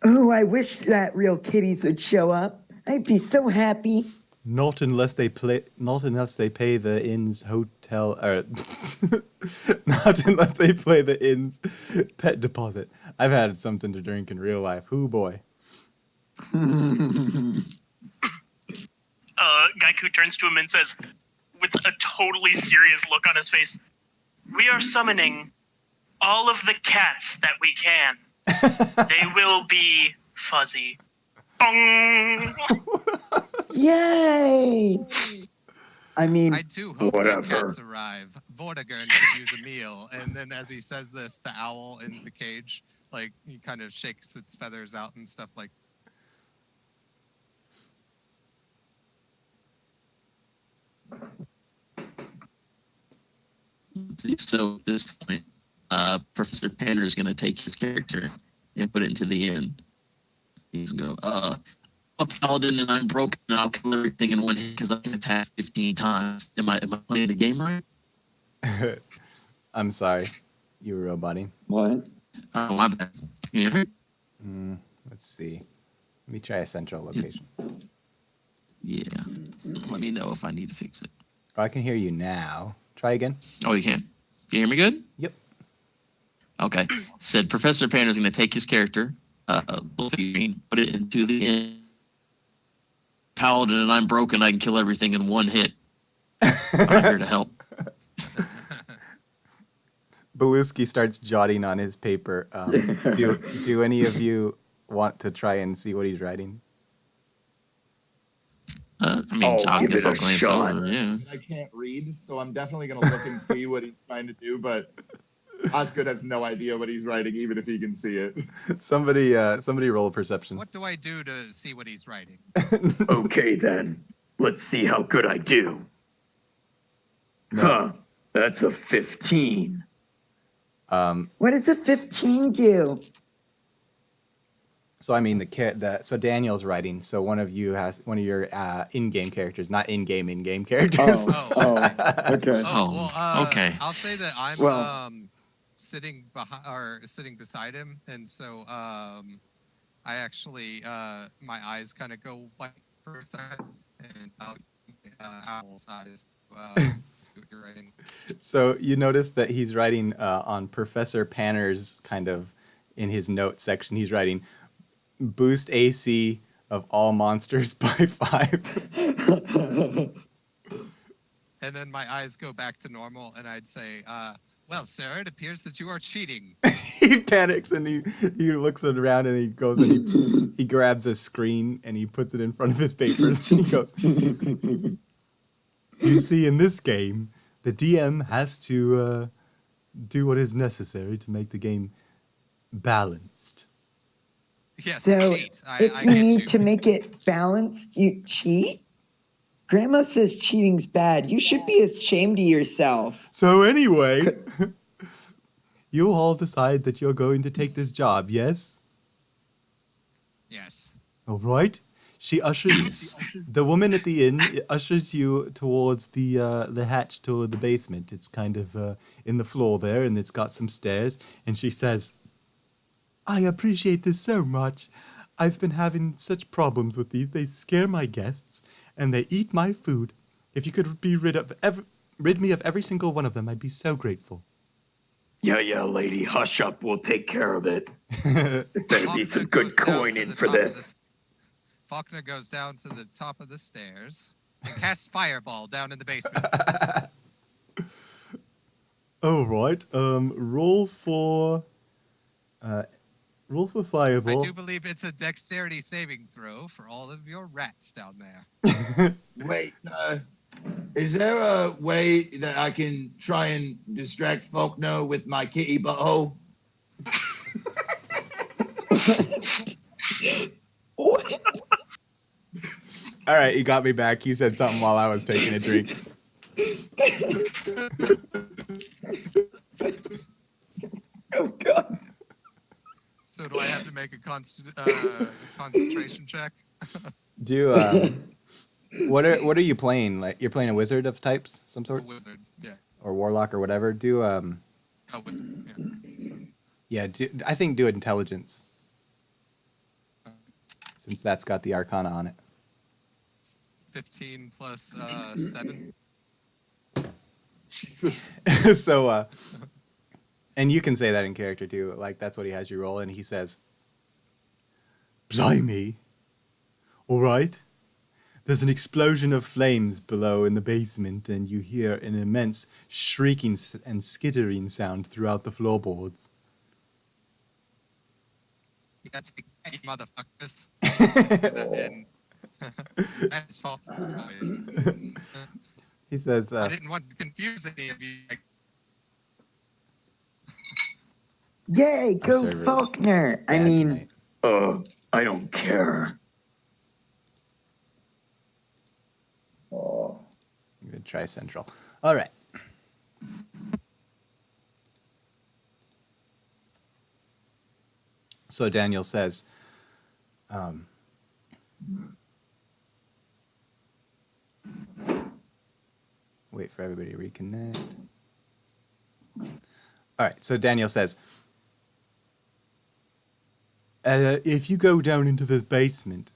Oh, I wish that real kitties would show up. I'd be so happy. Not unless they pay the inn's hotel, or not unless they pay the inn's pet deposit. I've had something to drink in real life. Hoo boy. Gaiku turns to him and says, with a totally serious look on his face, we are summoning all of the cats that we can. They will be fuzzy. Bong! Yay! I mean, I too hope Whatever. the cats arrive. Vortigern could use a meal. And then as he says this, the owl in the cage, like, he kind of shakes its feathers out and stuff like. So at this point, Professor Panner is going to take his character and put it into the inn. He's going to go, I'm a paladin and I'm broken and I'll kill everything in one hit because I can attack 15 times. Am I playing the game right? I'm sorry. You were roboting. what? Oh, my bad. Can you hear me? Let's see. Let me try a central location. Yeah. Let me know if I need to fix it. Oh, I can hear you now. Try again. Oh, you can? Can you hear me good? Yep. Okay. Said Professor Panner is going to take his character little figurine, put it into the inn. Paladin and I'm broken. I can kill everything in one hit. I'm here to help. Beluski starts jotting on his paper. Do any of you want to try and see what he's writing? I mean, I'll I give guess it a I'll glance shot. over. Yeah. I can't read, so I'm definitely gonna look and see what he's trying to do. But Osgood has no idea what he's writing, even if he can see it. Somebody roll a perception. What do I do to see what he's writing? Okay, then. Let's see how good I do. No. Huh. That's a 15. What does a 15 do? So I mean so Daniel's writing. So one of your in-game characters, not in-game characters. Okay. Okay. I'll say that I'm Well- sitting behind or sitting beside him, and so I actually my eyes kind of go white for a second, and I'll owl's eyes. See what you're writing. So you notice that he's writing on Professor Panner's kind of in his note section. He's writing boost AC of all monsters by 5. And then my eyes go back to normal, and I'd say, well, sir, it appears that you are cheating. He panics and he looks around and he goes and he grabs a screen and he puts it in front of his papers and he goes, you see, in this game, the DM has to do what is necessary to make the game balanced. Yes, So cheat. if I you get need you. to make it balanced, you cheat? Grandma says cheating's bad. You should be ashamed of yourself. So anyway, you all decide that you're going to take this job, yes? Yes. All right. She ushers the woman at the inn ushers you towards the hatch to the basement. It's kind of in the floor there, and it's got some stairs. And she says, "I appreciate this so much. I've been having such problems with these. They scare my guests, and they eat my food. If you could be rid me of every single one of them, I'd be so grateful." Yeah, lady, hush up. We'll take care of it. There better be some good coin in for this. Faulkner goes down to the top of the stairs and casts Fireball down in the basement. All right. Roll for fireball. I do believe it's a dexterity saving throw for all of your rats down there. Wait, is there a way that I can try and distract Faulkner with my kitty butthole? All right, you got me back. You said something while I was taking a drink. Oh, God. So do I have to make a concentration check? What are you playing? Like you're playing a wizard of types, some A sort, wizard, yeah. or warlock or whatever. Oh, wizard, yeah. I think do intelligence, since that's got the arcana on it. 15 plus 7. Jesus. So, and you can say that in character too. Like that's what he has you roll, and he says, "Blimey! All right. There's an explosion of flames below in the basement, and you hear an immense shrieking and skittering sound throughout the floorboards." That's the hey, motherfuckers. That's Faulkner's voice. He says, I didn't want to confuse any of you. Yay, go server Faulkner. I bad mean, tonight. I don't care. I'm gonna try Central. All right. So Daniel says, wait for everybody to reconnect. All right. So Daniel says, if you go down into this basement,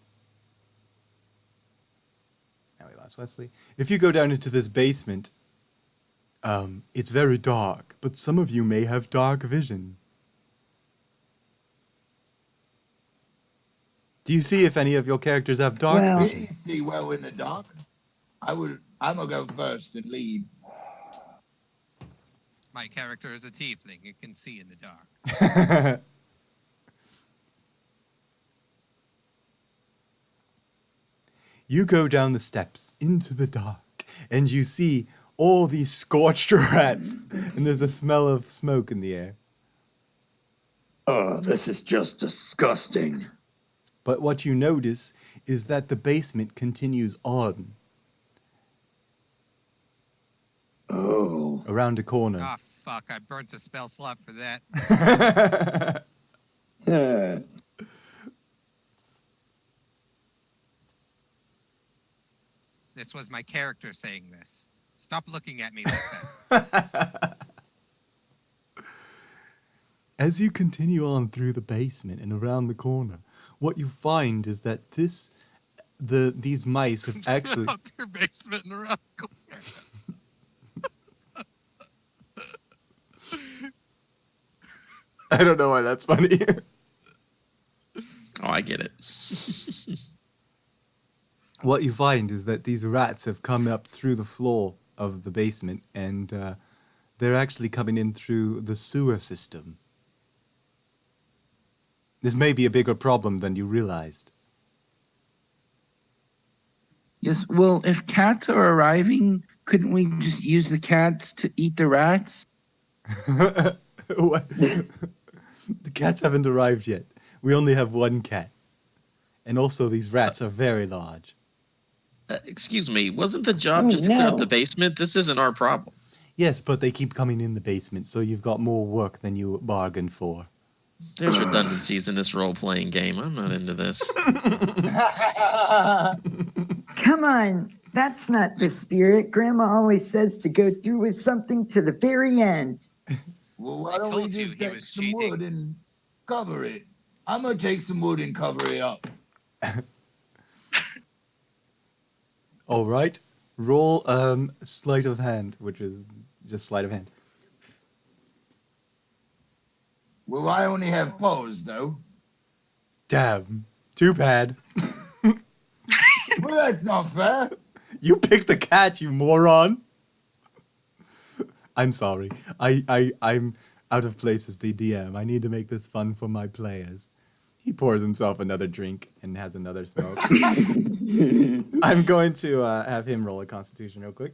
now we lost Wesley. If you go down into this basement, it's very dark, but some of you may have dark vision. Do you see if any of your characters have dark Well- vision? We see well in the dark. I'm gonna go first and lead. My character is a tiefling. It can see in the dark. You go down the steps into the dark, and you see all these scorched rats, and there's a smell of smoke in the air. Oh, this is just disgusting. But what you notice is that the basement continues on Oh. around a corner. Ah, fuck. I burnt a spell slot for that. This was my character saying this. Stop looking at me like that. As you continue on through the basement and around the corner, what you find is that these mice have actually... Up your basement and around the corner. I don't know why that's funny. Oh, I get it. What you find is that these rats have come up through the floor of the basement, and they're actually coming in through the sewer system. This may be a bigger problem than you realized. Yes, well, if cats are arriving, couldn't we just use the cats to eat the rats? What? The cats haven't arrived yet. We only have one cat. And also, these rats are very large. Excuse me, wasn't the job just to clear up the basement? This isn't our problem. Yes, but they keep coming in the basement, so you've got more work than you bargained for. There's redundancies in this role-playing game. I'm not into this. Come on, that's not the spirit. Grandma always says to go through with something to the very end. Well, why I don't we told you just he take was some cheating. wood and cover it? I'm gonna take some wood and cover it up. All right. Roll sleight of hand, which is just sleight of hand. Well, I only have paws, though. Damn. Too bad. Well, that's not fair. You picked the cat, you moron. I'm sorry. I'm out of place as the DM. I need to make this fun for my players. He pours himself another drink and has another smoke. I'm going to have him roll a constitution real quick.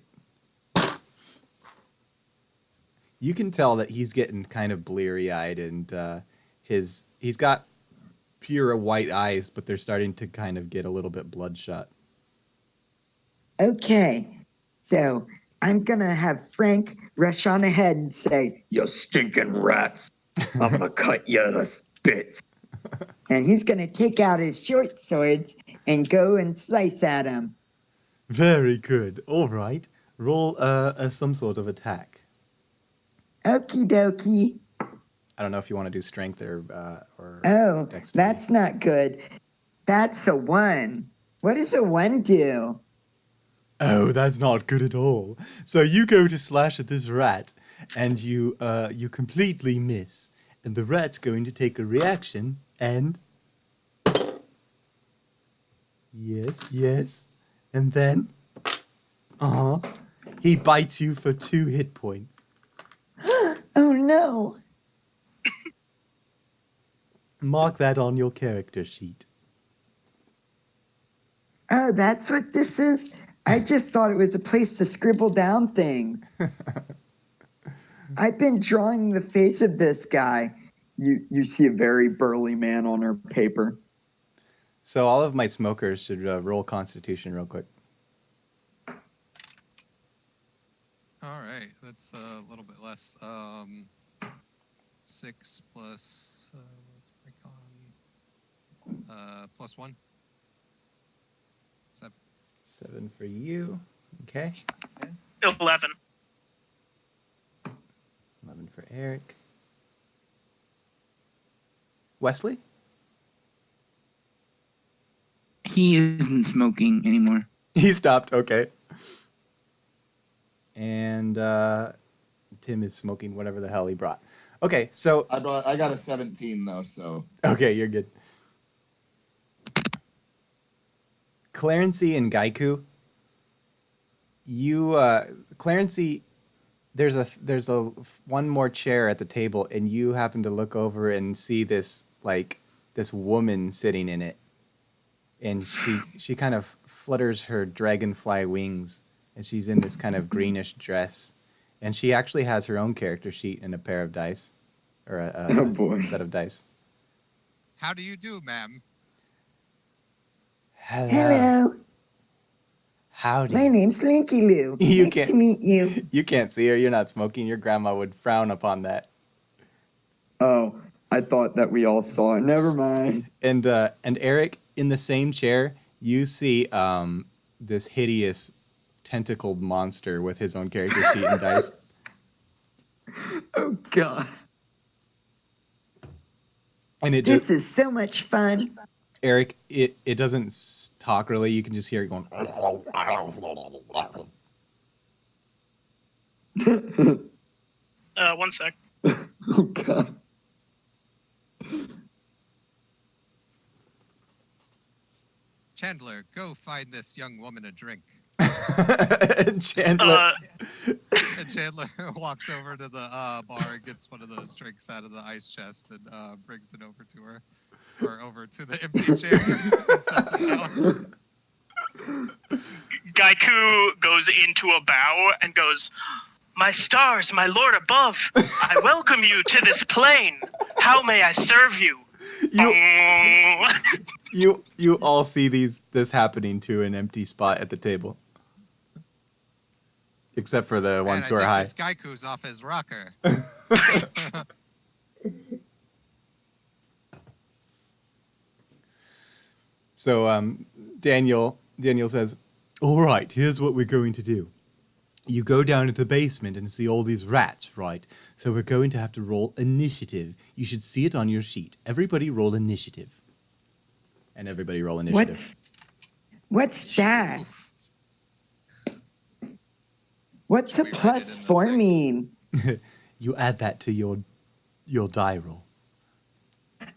You can tell that he's getting kind of bleary-eyed, and he's got pure white eyes, but they're starting to kind of get a little bit bloodshot. Okay, so I'm gonna have Frank rush on ahead and say, You stinking rats. I'm gonna cut you to bits. and he's gonna take out his short swords and go and slice at him. Very good. All right. Roll some sort of attack. Okie dokie. I don't know if you want to do strength or Oh, dexterity. that's not good. That's a 1. What does a 1 do? Oh, that's not good at all. So you go to slash at this rat, and you completely miss, and the rat's going to take a reaction, and yes, and then he bites you for 2 hit points. Oh no. Mark that on your character sheet. Oh, that's what this is? I just thought it was a place to scribble down things. I've been drawing the face of this guy. You see a very burly man on her paper. So all of my smokers should roll Constitution real quick. All right, that's a little bit less. 6 plus my con, plus 1. 7. 7 for you. Okay. 11. 11 for Eric. Wesley? He isn't smoking anymore. He stopped. Okay. And Tim is smoking whatever the hell he brought. Okay, so I got a 17 though, so okay, you're good. Clarency and Gaiku, you Clarency, there's a one more chair at the table, and you happen to look over and see this woman sitting in it, and she kind of flutters her dragonfly wings, and she's in this kind of greenish dress, and she actually has her own character sheet and a pair of dice, or a set of dice. How do you do, ma'am? Hello. Howdy. My name's Slinky Lou. Nice to meet you. You can't see her. You're not smoking. Your grandma would frown upon that. Oh, I thought that we all saw it. Never mind. And Eric, in the same chair, you see this hideous tentacled monster with his own character sheet and dice. Oh God. And This is so much fun. Eric, it doesn't talk really. You can just hear it going. 1 sec. Oh God. Chandler, go find this young woman a drink. And Chandler. And Chandler walks over to the bar and gets one of those drinks out of the ice chest and brings it over to her, or over to the empty chair and sets it down. Gaiku goes into a bow and goes, "My stars, my lord above, I welcome you to this plane. How may I serve you?" You all see this happening to an empty spot at the table, except for the ones who are high. This Gaiku's off his rocker. So Daniel says, "All right, here's what we're going to do. You go down into the basement and see all these rats, right? So we're going to have to roll initiative. You should see it on your sheet. Everybody roll initiative." And everybody roll initiative. What's that? What's Should a we write plus it in the 4 thing? mean? You add that to your die roll.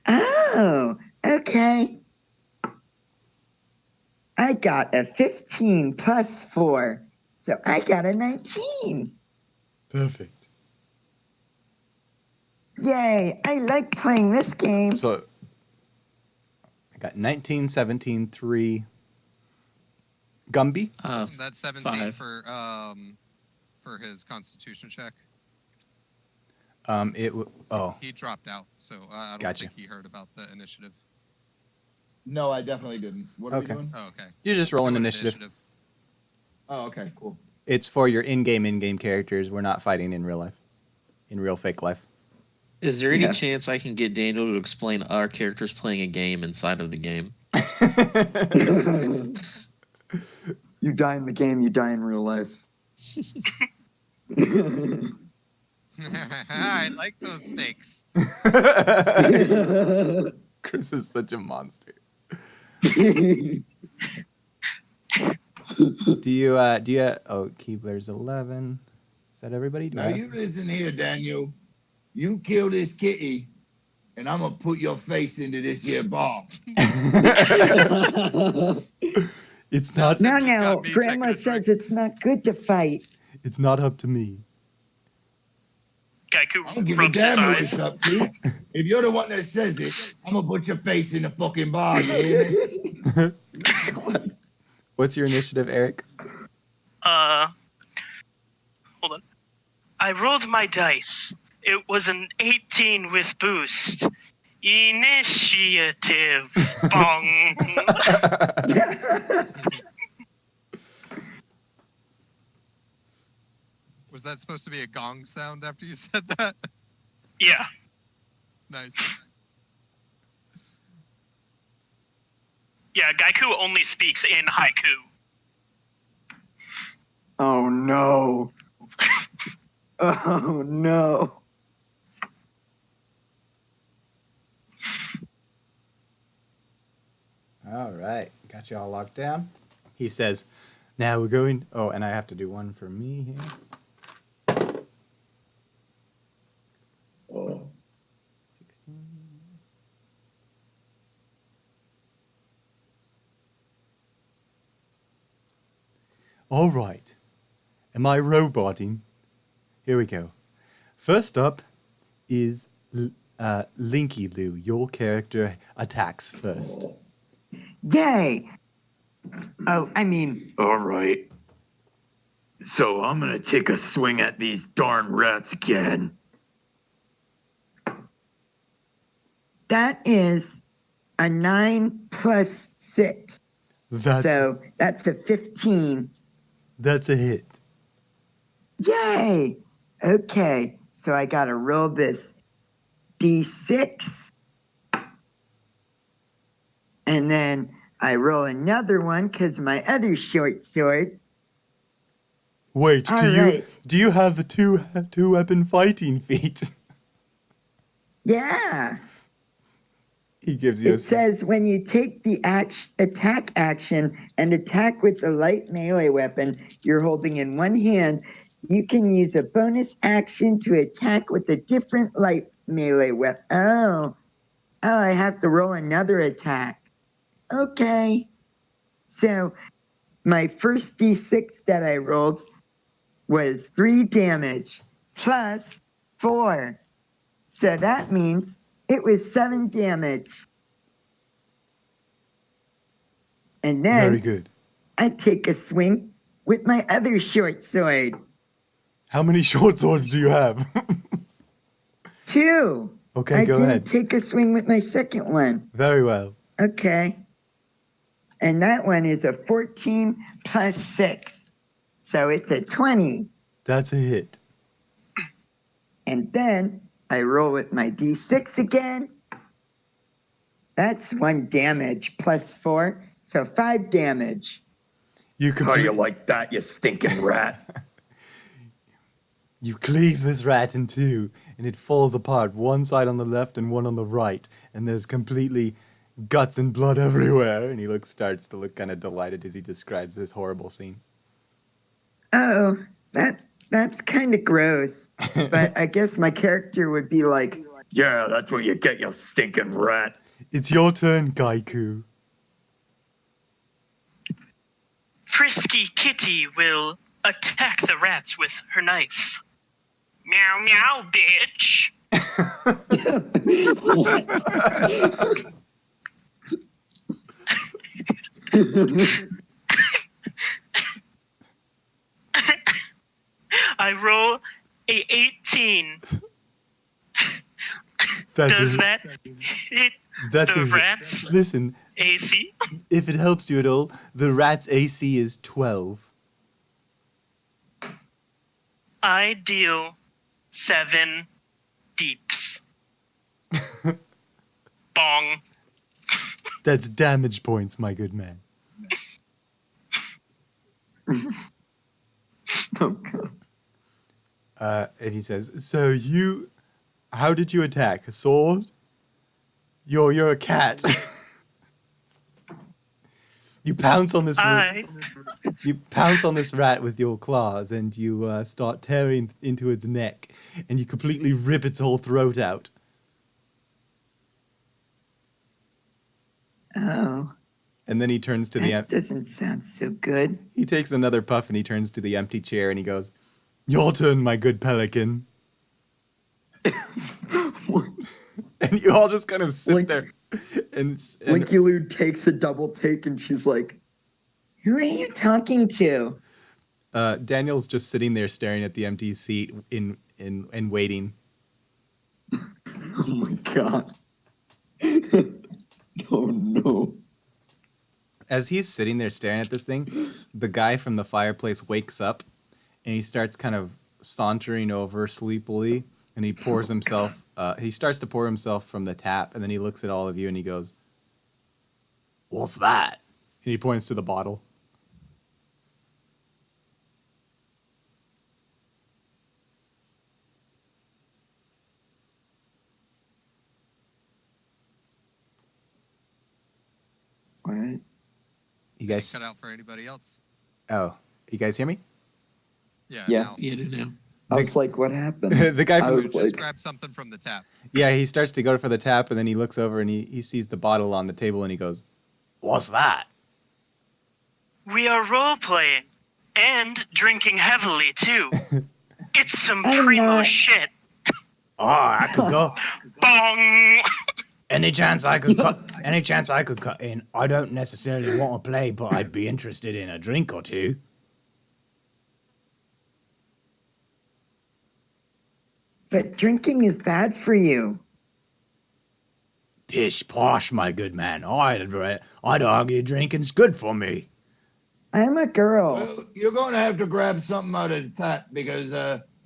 Oh, okay. I got a 15 plus 4, so I got a 19. Perfect. Yay, I like playing this game. So I got 19, 17, 3. Gumby? Wasn't that 17 5. For his constitution check? He dropped out, so I don't Gotcha. think he heard about the initiative. No, I definitely didn't. What are Okay. we doing? Oh, okay. You're just rolling Doing initiative. Oh, okay, cool. It's for your in-game characters. We're not fighting in real life. In real fake life. Is there any Yeah. chance I can get Daniel to explain our characters playing a game inside of the game? You die in the game, you die in real life. I like those steaks. Chris is such a monster. Do you oh, Keebler's 11. Is that everybody? Now you listen here, Daniel. You kill this kitty, and I'm gonna put your face into this here bar. It's not No, Just got no, me Grandma taking a says drink. it's not good to fight. it's not up to me. I Gaiku don't give a rubs his damn who eyes. it's up to. If you're the one that says it, I'm gonna put your face in the fucking bar. You hear me? What's your initiative, Eric? Hold on. I rolled my dice. It was an 18 with boost. Initiative. Bong. Was that supposed to be a gong sound after you said that? Yeah. Nice. Yeah, Gaiku only speaks in haiku. Oh no. Oh no. All right. Got you all locked down. He says, now we're going. Oh, and I have to do one for me here. Oh. 16. 16. All right. Am I roboting? Here we go. First up is Linky Lou. Your character attacks first. Yay! Oh, I mean, All right. So I'm gonna take a swing at these darn rats again. that is a 9 plus 6. That's So that's a 15. a hit. Yay! Okay, so I gotta roll this d6. And then I roll another one because my other short sword. Wait, All do right. you have the two weapon fighting feat? Yeah. He gives you It says when you take the attack action and attack with the light melee weapon you're holding in one hand, you can use a bonus action to attack with a different light melee weapon. Oh, I have to roll another attack. Okay. So my first d6 that I rolled was 3 damage plus 4. So that means it was 7 damage. And then very good. I take a swing with my other short sword. How many short swords do you have? 2. Okay, go I ahead. didn't take a swing with my second one. Very well. Okay. And that one is a 14 plus 6. So it's a 20. That's a hit. And then I roll with my d6 again. That's 1 damage plus 4. So 5 damage. You How complete- you like that, you stinking rat? You cleave this rat in two, and it falls apart, one side on the left and one on the right, and there's completely guts and blood everywhere, and he starts to look kind of delighted as he describes this horrible scene. Oh, that's kind of gross. But I guess my character would be like, Yeah, that's what you get, you stinking rat. It's your turn, Gaiku. Frisky Kitty will attack the rats with her knife. Meow meow, bitch. I roll a 18. Does that hit That's the a rats Listen, AC? if it helps you at all, the rat's AC is 12. I deal 7 deeps. Bong. That's damage points, my good man. Oh, God. And he says, "So how did you attack? A sword? You're a cat." You pounce on this. You pounce on this rat with your claws, and you start tearing into its neck, and you completely rip its whole throat out. oh, And then he turns to the that doesn't sound so good. he takes another puff, and he turns to the empty chair, and he goes, "Your turn, my good pelican." And you all just kind of sit there, and Linky Lou takes a double take and she's like, Who are you talking to? Daniel's just sitting there staring at the empty seat in waiting. oh my God. Oh no. As he's sitting there staring at this thing, the guy from the fireplace wakes up, and he starts kind of sauntering over sleepily, and he pours himself. He starts to pour himself from the tap, and then he looks at all of you, and he goes, "What's that?" And he points to the bottle. What? You guys, Cut out for anybody else. oh, you guys hear me? Yeah. Yeah. Now. Yeah, I do now. I was like, what happened? The guy I from was Just like, grab something from the tap. Yeah, he starts to go for the tap, and then he looks over and he sees the bottle on the table, and he goes, "What's that?" We are role playing. And drinking heavily, too. It's some I'm primo not- shit. Oh, I could go. Bong! Any chance I could cut in? I don't necessarily want to play, but I'd be interested in a drink or two. But drinking is bad for you. Pish posh, my good man. I'd argue drinking's good for me. I'm a girl. Well, you're going to have to grab something out of the tap because,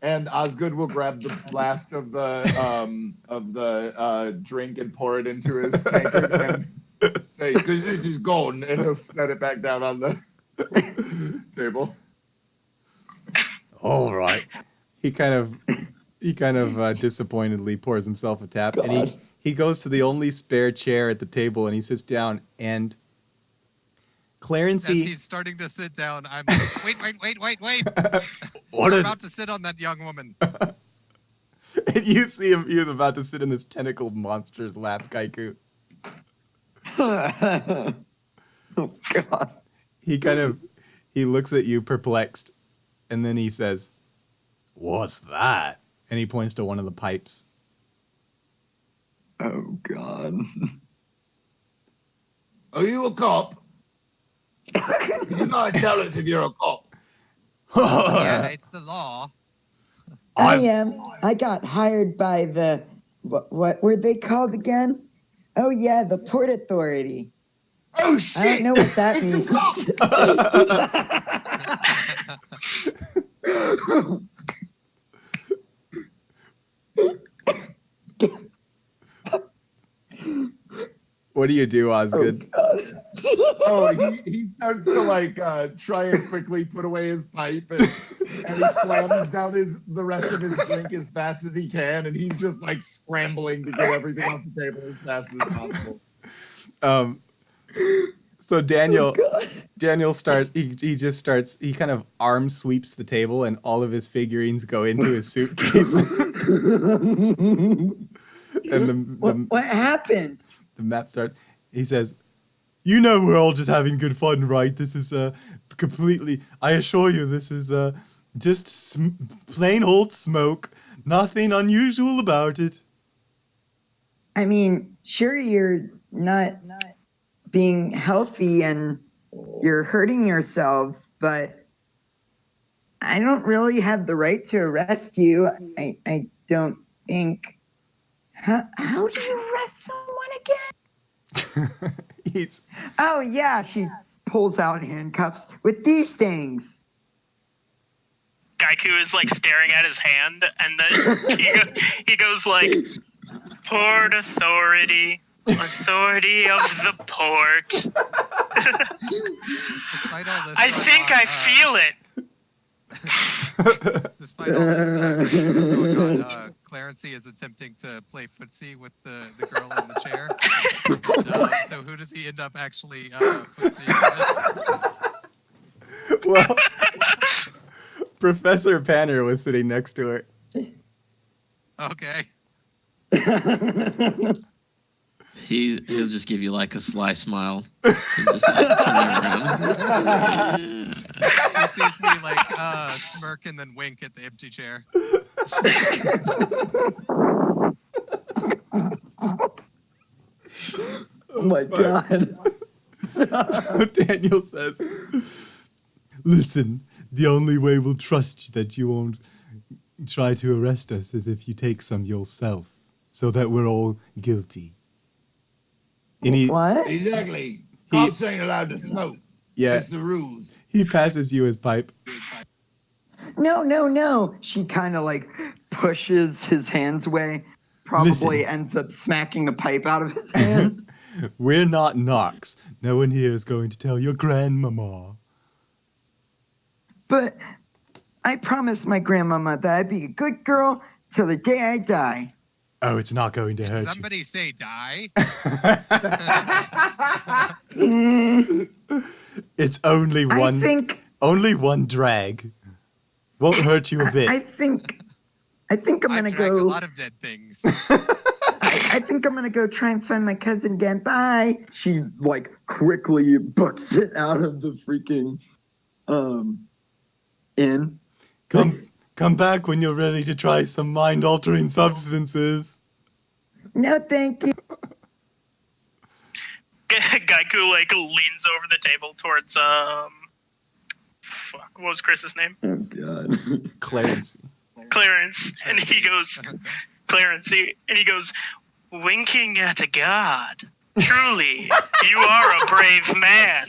and Osgood will grab the last of the drink and pour it into his tankard and say, "Because this is golden," and he'll set it back down on the table. All right. He kind of disappointedly pours himself a tap, and he goes to the only spare chair at the table, and he sits down, and Clarency... As he's starting to sit down, I'm like, wait. What I'm is... about to sit on that young woman. And you see him, he was about to sit in this tentacled monster's lap, Kaiku. Oh God. He looks at you perplexed, and then he says, "What's that?" And he points to one of the pipes. Oh God. Are you a cop? You gotta tell us if you're a cop. Yeah, it's the law. I am. I got hired by the what were they called again? Oh yeah, the Port Authority. Oh shit! I don't know what that It's a means. cop! What do you do, Osgood? Oh, he starts to like try and quickly put away his pipe, and he slams down the rest of his drink as fast as he can, and he's just like scrambling to get everything off the table as fast as possible. So Daniel he kind of arm sweeps the table, and all of his figurines go into his suitcase. And What happened? the map starts. He says, "You know we're all just having good fun, right? This is completely. I assure you, this is just plain old smoke. Nothing unusual about it." I mean, sure, you're not being healthy and you're hurting yourselves, but I don't really have the right to arrest you. I don't think. How do you arrest someone again? Oh yeah, she pulls out handcuffs with these things. Gaiku is like staring at his hand, and then he goes like, "Port Authority, authority of the port." Despite all this, I think I feel it. Despite all this going on, Clarency is attempting to play footsie with the girl in the chair. So who does he end up actually footsie with? Well, Professor Panner was sitting next to her. Okay. He'll just give you like a sly smile. And just like, turn around. He sees me like smirk and then wink at the empty chair. Oh my God. So Daniel says, "Listen, the only way we'll trust that you won't try to arrest us is if you take some yourself, so that we're all guilty." And What? Exactly. Cops ain't allowed to smoke. yeah, That's the rules. he passes you his pipe. No. She kind of like pushes his hands away. Probably Listen. ends up smacking a pipe out of his hand. We're not Knox. No one here is going to tell your grandmama. But I promised my grandmama that I'd be a good girl till the day I die. Oh, it's not going to Did hurt somebody say die? Mm, It's only only one drag. Won't hurt you a bit. I think I'm gonna I've dragged a go. lot of dead things. I think I'm gonna go try and find my cousin again. Bye. She like quickly books it out of the freaking in. Come back when you're ready to try some mind-altering substances. No, thank you. Gaiku like leans over the table towards fuck, what was Chris's name? Oh god. Clarence. Clarence, and he goes, and he goes, winking at a god. Truly, you are a brave man.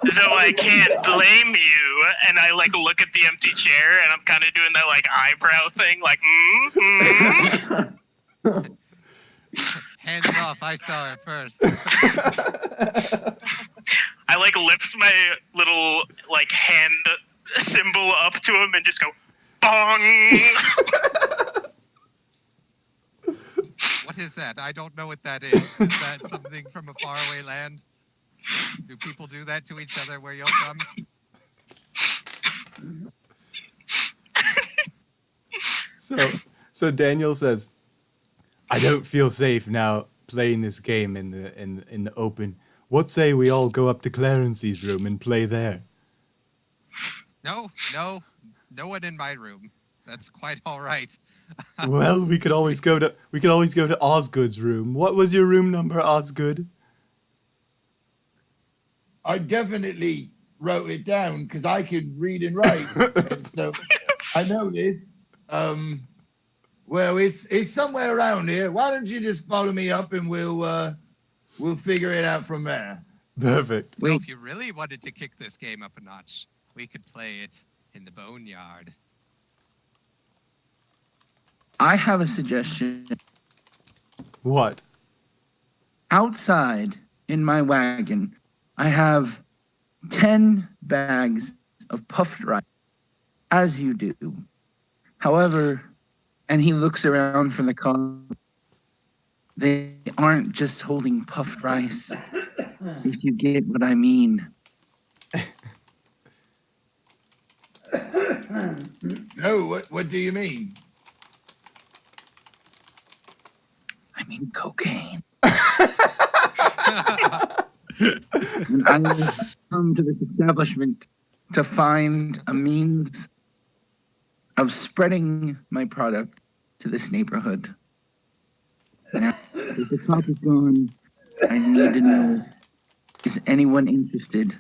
Though I can't blame you. And I like look at the empty chair, and I'm kind of doing that like eyebrow thing, like Hands off! I saw it first. I like lift my little like hand symbol up to him and just go bong. What is that? I don't know what that is. Is that something from a faraway land? Do people do that to each other where you're from? So Daniel says, I don't feel safe now playing this game in the open. What say we all go up to Clarence's room and play there? No one in my room. That's quite all right. Well, we could always go to Osgood's room. What was your room number, Osgood? I definitely wrote it down because I can read and write, and so I know this. Well, it's somewhere around here. Why don't you just follow me up and we'll figure it out from there. Perfect. Well, if you really wanted to kick this game up a notch, we could play it in the boneyard. I have a suggestion. What? Outside in my wagon, I have 10 bags of puffed rice, as you do. However, and he looks around for the car, they aren't just holding puffed rice, if you get what I mean. No, what do you mean? I mean cocaine. And I come to this establishment to find a means of spreading my product to this neighborhood. Now, if the cop is gone, I need to know, is anyone interested?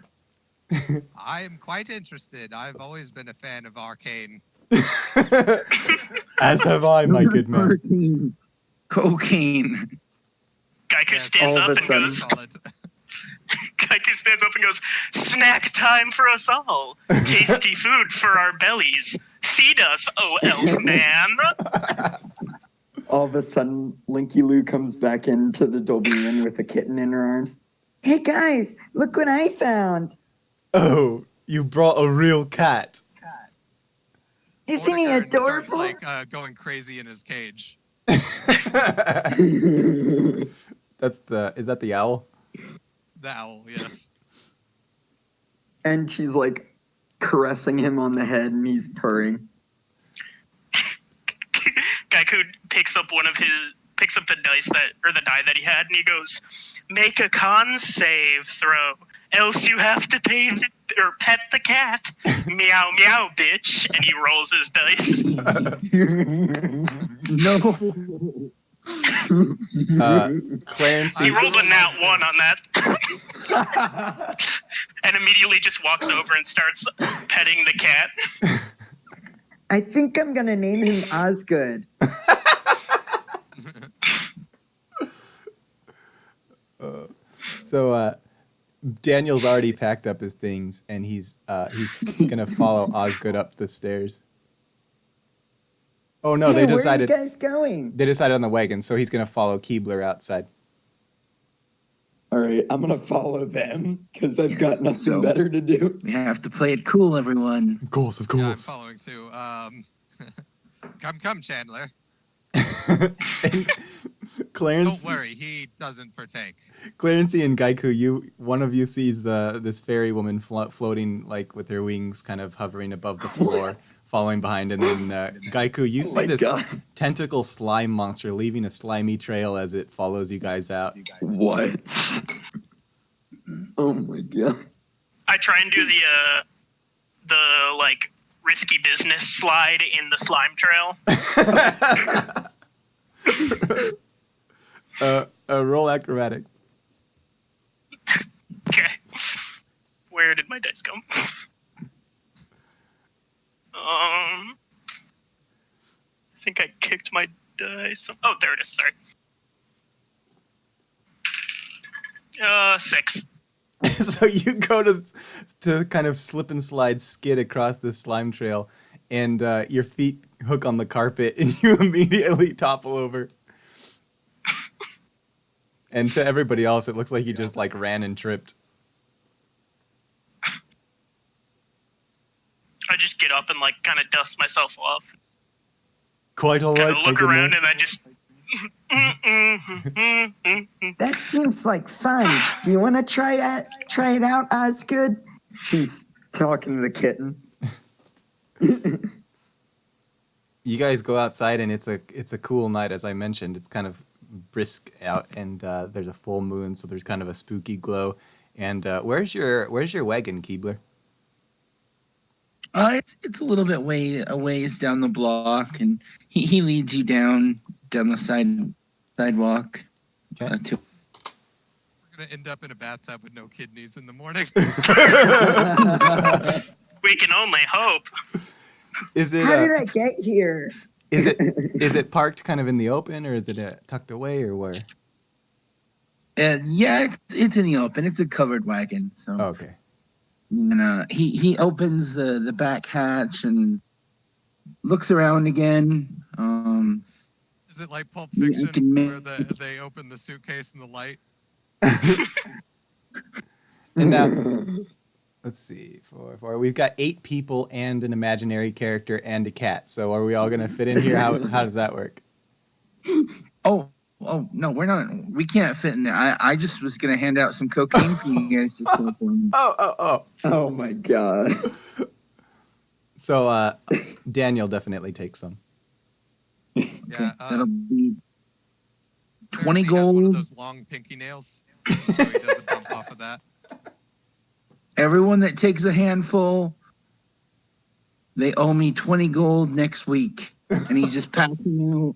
I am quite interested. I've always been a fan of Arcane. As have I, my Not good man. Arcane, cocaine. Gaiku Yes, stands all up of a and sudden- goes. Solid. Gaiku stands up and goes, snack time for us all. Tasty food for our bellies. Feed us, oh elf man. All of a sudden, Linky Lou comes back into the Dolby Inn with a kitten in her arms. Hey guys, look what I found. Oh, you brought a real cat. Isn't he Vortigern starts adorable? going crazy in his cage. Is that the owl? The owl, yes. And she's like caressing him on the head and he's purring. Gaiku picks up the die that he had, and he goes, make a con save throw, else you have to pet the cat. Meow meow, bitch. And he rolls his dice. No. Clancy. He rolled a nat 1 on that. And immediately just walks over and starts petting the cat. I think I'm gonna name him Osgood. So Daniel's already packed up his things, and he's gonna follow Osgood up the stairs. Oh no, Hey, they decided where are you guys going? they decided on the wagon, so he's gonna follow Keebler outside. All right, I'm going to follow them because I've Yes, got nothing so- better to do. We have to play it cool, everyone. Of course. Yeah, I'm following too. Come, Chandler. And Clarence, Don't worry, he doesn't partake. Clarency and Gaiku, one of you sees this fairy woman floating like with her wings kind of hovering above the floor, following behind, and then Gaiku, you see my this God. tentacle slime monster leaving a slimy trail as it follows you guys out. What? Oh my god. I try and do the like risky business slide in the slime trail. Roll acrobatics. Okay. Where did my dice go? I think I kicked my dice. Oh, there it is. Sorry. 6. So you go to kind of slip and slide skid across this slime trail, and your feet hook on the carpet, and you immediately topple over. And to everybody else, it looks like you just like ran and tripped. I just get up and like kind of dust myself off. Quite all right. Kind of look around and I just. That seems like fun. Do you want to try it out, Osgood? She's talking to the kitten. You guys go outside, and it's a cool night, as I mentioned. It's kind of brisk out, and there's a full moon, so there's kind of a spooky glow. And where's your wagon, Keebler? It's a little bit a ways down the block, and he leads you down the sidewalk. Okay. We're gonna end up in a bathtub with no kidneys in the morning. We can only hope. Is it? How did I get here? Is it parked kind of in the open, or is it tucked away, or where? Yeah, it's in the open. It's a covered wagon. So. Okay. And he opens the back hatch and looks around again. Is it like Pulp Fiction where they open the suitcase in the light? And now, let's see, 4. We've got 8 people and an imaginary character and a cat. So are we all going to fit in here? How does that work? Oh no, we're not. We can't fit in there. I just was gonna hand out some cocaine for you guys to smoke for me. Oh my god. So Daniel definitely takes some. Yeah, that'll be 20 He has one of gold. those long pinky nails, so he doesn't bump off of that. Everyone that takes a handful, they owe me 20 gold next week. And he's just passing out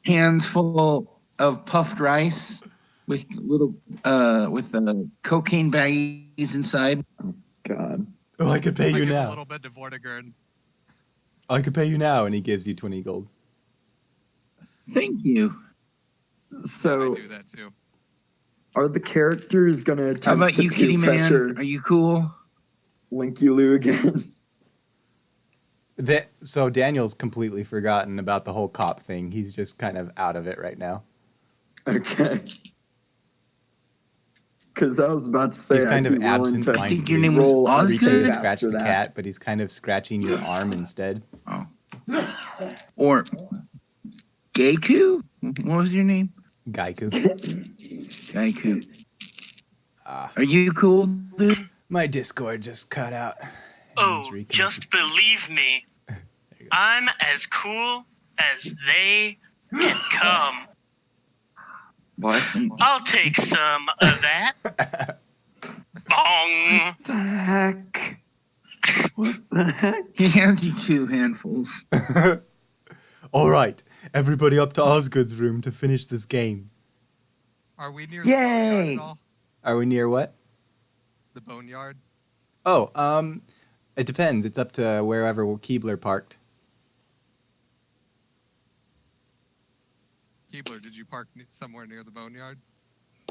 hands full of puffed rice with little cocaine baggies inside. God. Oh, I could pay you give a now. little bit to Vortigern. I could pay you now, and he gives you 20 gold. Thank you. So, I do that too. are the characters gonna attempt How about to you, Kitty peer Man? pressure Are you cool? Linky Lou again? So Daniel's completely forgotten about the whole cop thing. He's just kind of out of it right now. Okay. Because I was about to say He's kind I'd of be willing to I think your name was roll Osgood? reaching to initiative scratch after the that. cat, but he's kind of scratching your arm instead. Oh. Or Geiku? What was your name? Gaiku. Geiku. Ah, Are you cool, dude? my Discord just cut out. Oh, It's reconnected. just believe me. I'm as cool as they can come. What? I'll take some of that. Bong. The heck? What the heck? He hands you 2 handfuls. All right, everybody up to Osgood's room to finish this game. Are we near the Yay! boneyard at all? Are we near what? The boneyard? Oh, it depends. It's up to wherever Keebler parked. Keebler, did you park somewhere near the boneyard?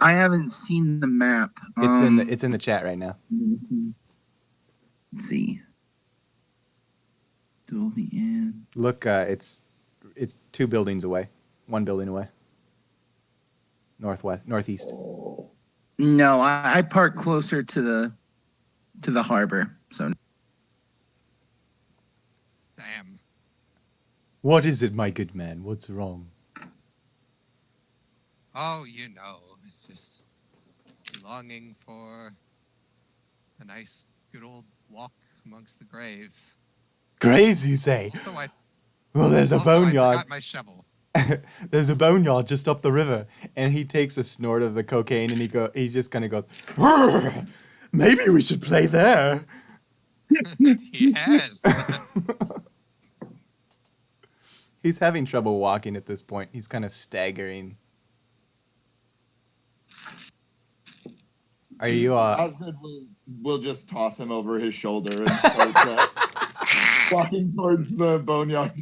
I haven't seen the map. It's in the chat right now. Let's see. Dolby in. Look, it's 2 buildings away. 1 building away. Northeast. No, I park closer to the harbor. So Damn. What is it, my good man? What's wrong? Oh, you know, it's just longing for a nice, good old walk amongst the graves. Graves, you say? Also, Well, there's a I boneyard. forgot my shovel. There's a boneyard just up the river, and he takes a snort of the cocaine, and he just kind of goes, "Rrr, maybe we should play there." He has. He's having trouble walking at this point. He's kind of staggering. Are you Osgood will just toss him over his shoulder and start walking towards the boneyard.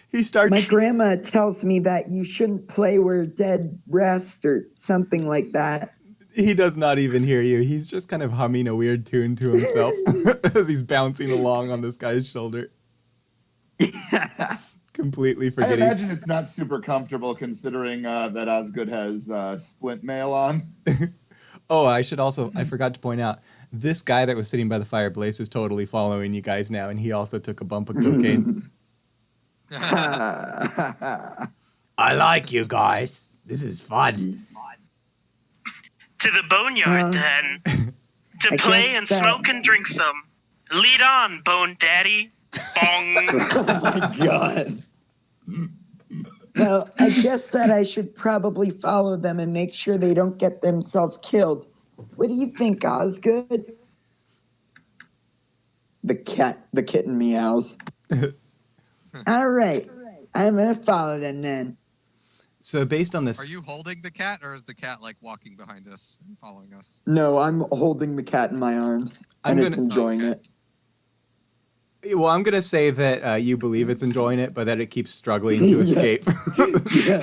He starts. My grandma tells me that you shouldn't play where dead rest or something like that. He does not even hear you. He's just kind of humming a weird tune to himself as he's bouncing along on this guy's shoulder. Completely I forgetting. imagine it's not super comfortable considering that Osgood has splint mail on. Oh, I forgot to point out, this guy that was sitting by the fireplace is totally following you guys now, and he also took a bump of cocaine. I like you guys. This is fun. To the boneyard, then. To I play guess and that- smoke and drink some. Lead on, Bone Daddy. Bong. Oh my god. Well, I guess that I should probably follow them and make sure they don't get themselves killed. What do you think, Osgood? The kitten meows. All right. I'm going to follow them then. So based on this, Are you holding the cat, or is the cat like walking behind us and following us? No, I'm holding the cat in my arms. I'm And it's gonna- enjoying Okay. it. well, I'm gonna say that you believe it's enjoying it, but that it keeps struggling to Yeah. escape. Yeah.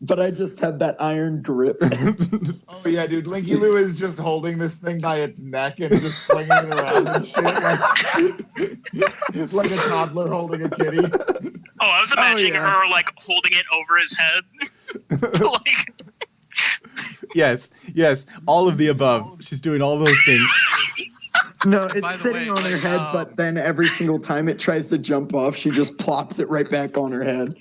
But I just have that iron grip. Oh yeah, dude. Linky Lou is just holding this thing by its neck and just swinging it around and shit. Like a toddler holding a kitty. Oh, I was imagining yeah. her, like, holding it over his head. Like, yes, all of the above. She's doing all those things. No, By it's the sitting way, on her like, head, but then every single time it tries to jump off, she just plops it right back on her head.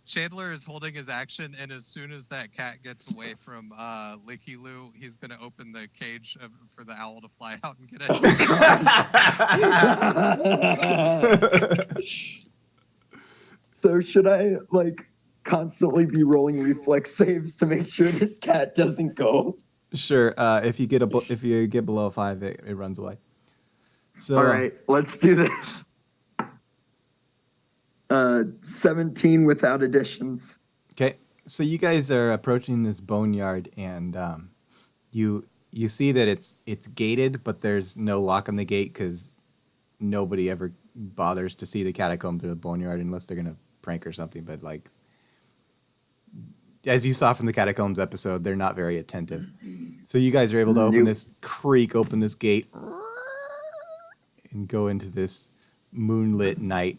Chandler is holding his action, and as soon as that cat gets away from Licky Lou, he's going to open the cage for the owl to fly out and get it. So should I like constantly be rolling reflex saves to make sure this cat doesn't go? Sure. If you get below a 5, it runs away. So All right, let's do this. 17 without additions. Okay, so you guys are approaching this boneyard, and you see that it's gated, but there's no lock on the gate because nobody ever bothers to see the catacombs or the boneyard unless they're gonna prank or something. But like, as you saw from the catacombs episode, they're not very attentive. So you guys are able to open this gate, and go into this moonlit night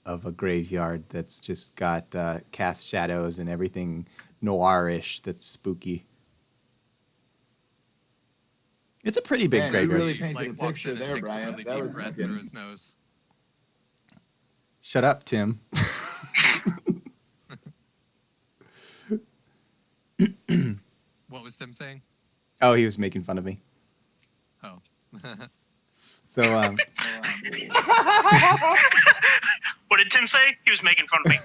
of a graveyard that's just got cast shadows and everything noirish that's spooky. It's a pretty big Man, you graveyard. really painted a Like walks picture in and there, takes a Brian. really That deep was breath fucking- through his nose. Shut up, Tim. What was Tim saying? Oh, he was making fun of me. Oh. So, what did Tim say? He was making fun of me.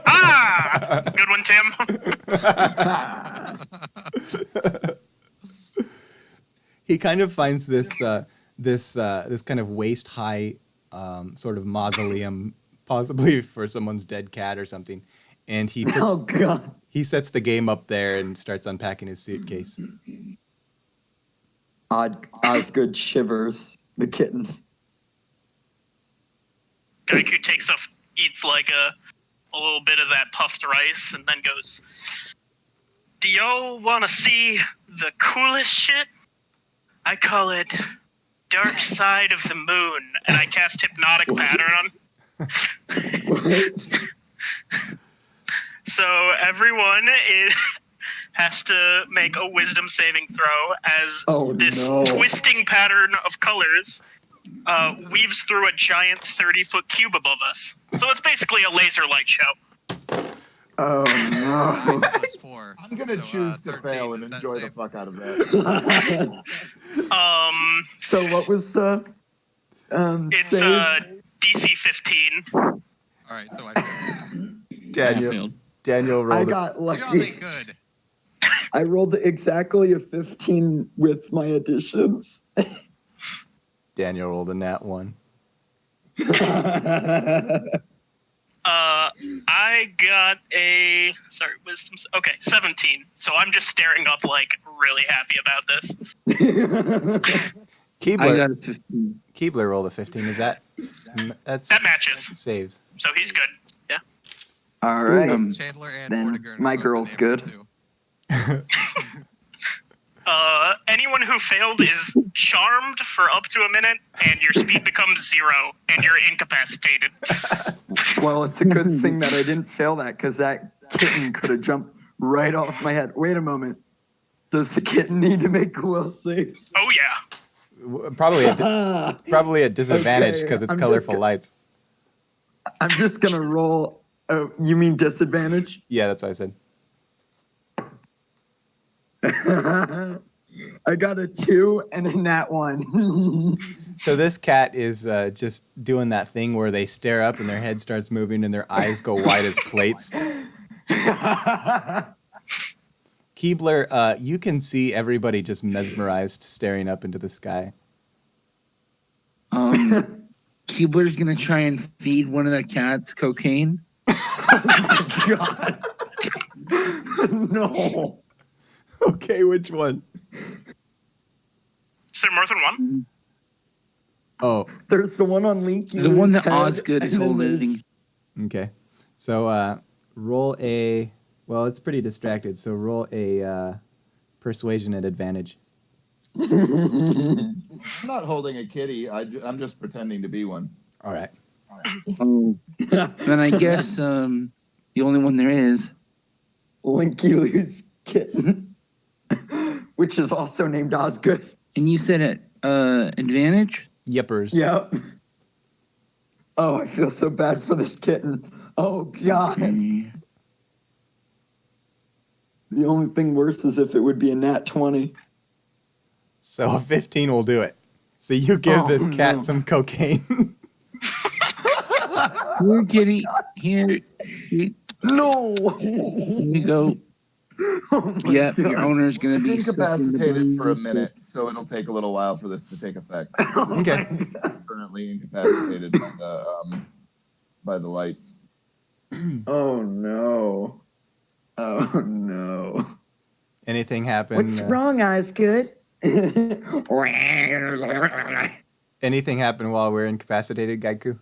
Ah! Good one, Tim. he kind of finds this kind of waist high sort of mausoleum, possibly for someone's dead cat or something, and he puts Oh god. he sets the game up there and starts unpacking his suitcase. Osgood shivers, the kitten. Gaiku eats like a little bit of that puffed rice and then goes, "Do y'all want to see the coolest shit? I call it Dark Side of the Moon," and I cast Hypnotic Pattern on. So everyone has to make a wisdom saving throw as this twisting pattern of colors weaves through a giant 30-foot cube above us. So it's basically a laser light show. Oh no. +4. I'm gonna choose to 13, fail and does that enjoy the save? fuck out of that. So what was the It's save? DC 15. All right, so I failed. Daniel I rolled. got Jolly lucky. good. I rolled exactly a 15 with my additions. Daniel rolled a nat 1. I got a wisdom. Okay, 17. So I'm just staring up, like really happy about this. Keebler, I got a 15. Keebler rolled a 15. Is that? That matches. Saves. So he's good. Yeah. All right. Chandler and Then Vortigern my both girl's enabled good. too. Anyone who failed is charmed for up to a minute, and your speed becomes 0, and you're incapacitated. Well, it's a good thing that I didn't fail that, because that kitten could have jumped right off my head. Wait a moment. Does the kitten need to make a will save? Oh yeah. Probably at disadvantage because Okay, it's I'm colorful just- lights. I'm just going to roll. Oh, you mean disadvantage? Yeah, that's what I said. I got a 2 and a nat 1. So this cat is just doing that thing where they stare up and their head starts moving and their eyes go wide as plates. Keebler, you can see everybody just mesmerized staring up into the sky. Keebler's gonna try and feed one of the cats cocaine. God. No. Okay, which one? Is there more than one? Oh, There's the one on Linky. The one that head, Osgood is and then there's- holding. okay. So roll a... Well, it's pretty distracted, so roll a persuasion at advantage. I'm not holding a kitty. I'm just pretending to be one. All right. Oh, then I guess the only one there is. Linky Lou's kitten, which is also named Osgood. And you said at advantage? Yippers. Yep. Oh, I feel so bad for this kitten. Oh, God. Okay. The only thing worse is if it would be a nat 20. So a 15 will do it. So you give this cat no. some cocaine. Here, kitty. Here. No. Here you go. Oh my Yep, God. your owner's gonna It's be incapacitated for a minute, so it'll take a little while for this to take effect. Okay. Currently incapacitated by the lights. Oh, no. Oh, no. Anything happen? What's wrong, Osgood? Anything happen while we're incapacitated, Gaiku?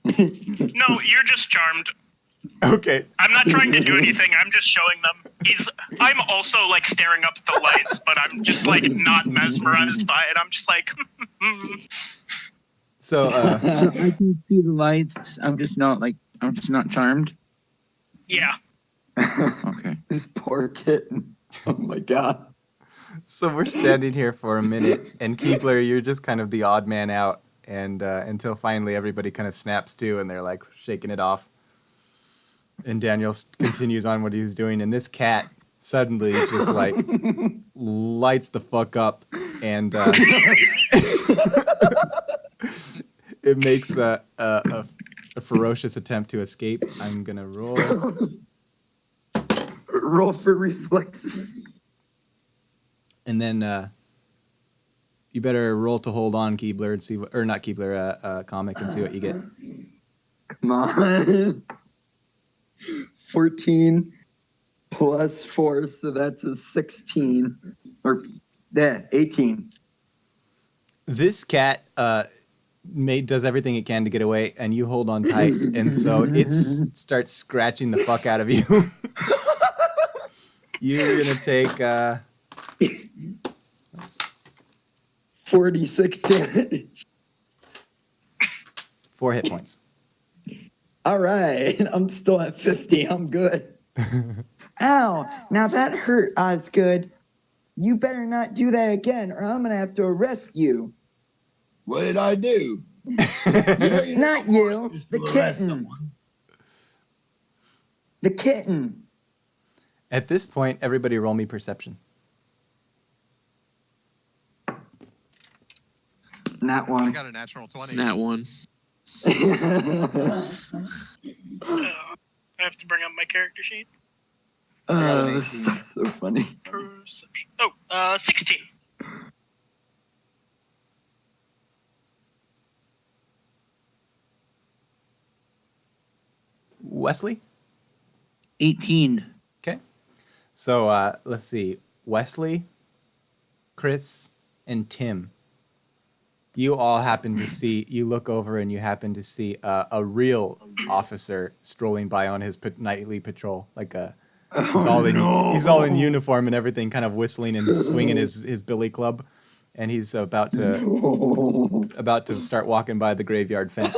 No, you're just charmed. Okay. I'm not trying to do anything. I'm just showing them. I'm also like staring up at the lights, but I'm just like not mesmerized by it. I'm just like. So, So I can see the lights. I'm just not charmed. Yeah. Okay. This poor kitten. Oh my God. so we're standing here for a minute, and Keebler, you're just kind of the odd man out, and until finally everybody kind of snaps to, and they're like shaking it off. And Daniel continues on what he was doing, and this cat suddenly just like lights the fuck up, and it makes a ferocious attempt to escape. I'm gonna roll. Roll for reflexes. And then you better roll to hold on, Keebler, and see what, or not Keebler, comic, and see what you get. Come on. 14 plus 4, so that's a 16. Or, 18. This cat does everything it can to get away, and you hold on tight, and so it starts scratching the fuck out of you. You're gonna take 46 damage. 4 hit points. All right. I'm still at 50. I'm good. Ow, now that hurt, Osgood. You better not do that again, or I'm gonna have to arrest you. What did I do? Not you, Just the to arrest kitten. someone. The kitten. At this point, everybody roll me perception. Nat I 1. got a natural 20. That one. I have to bring up my character sheet. got an This is 18. so funny. Perception. Oh, 16. Wesley? 18. Okay. So let's see. Wesley, Chris, and Tim. You all happen to see, you look over and you happen to see a real officer strolling by on his nightly patrol. Like he's all in uniform and everything, kind of whistling and swinging his billy club. And he's about to start walking by the graveyard fence.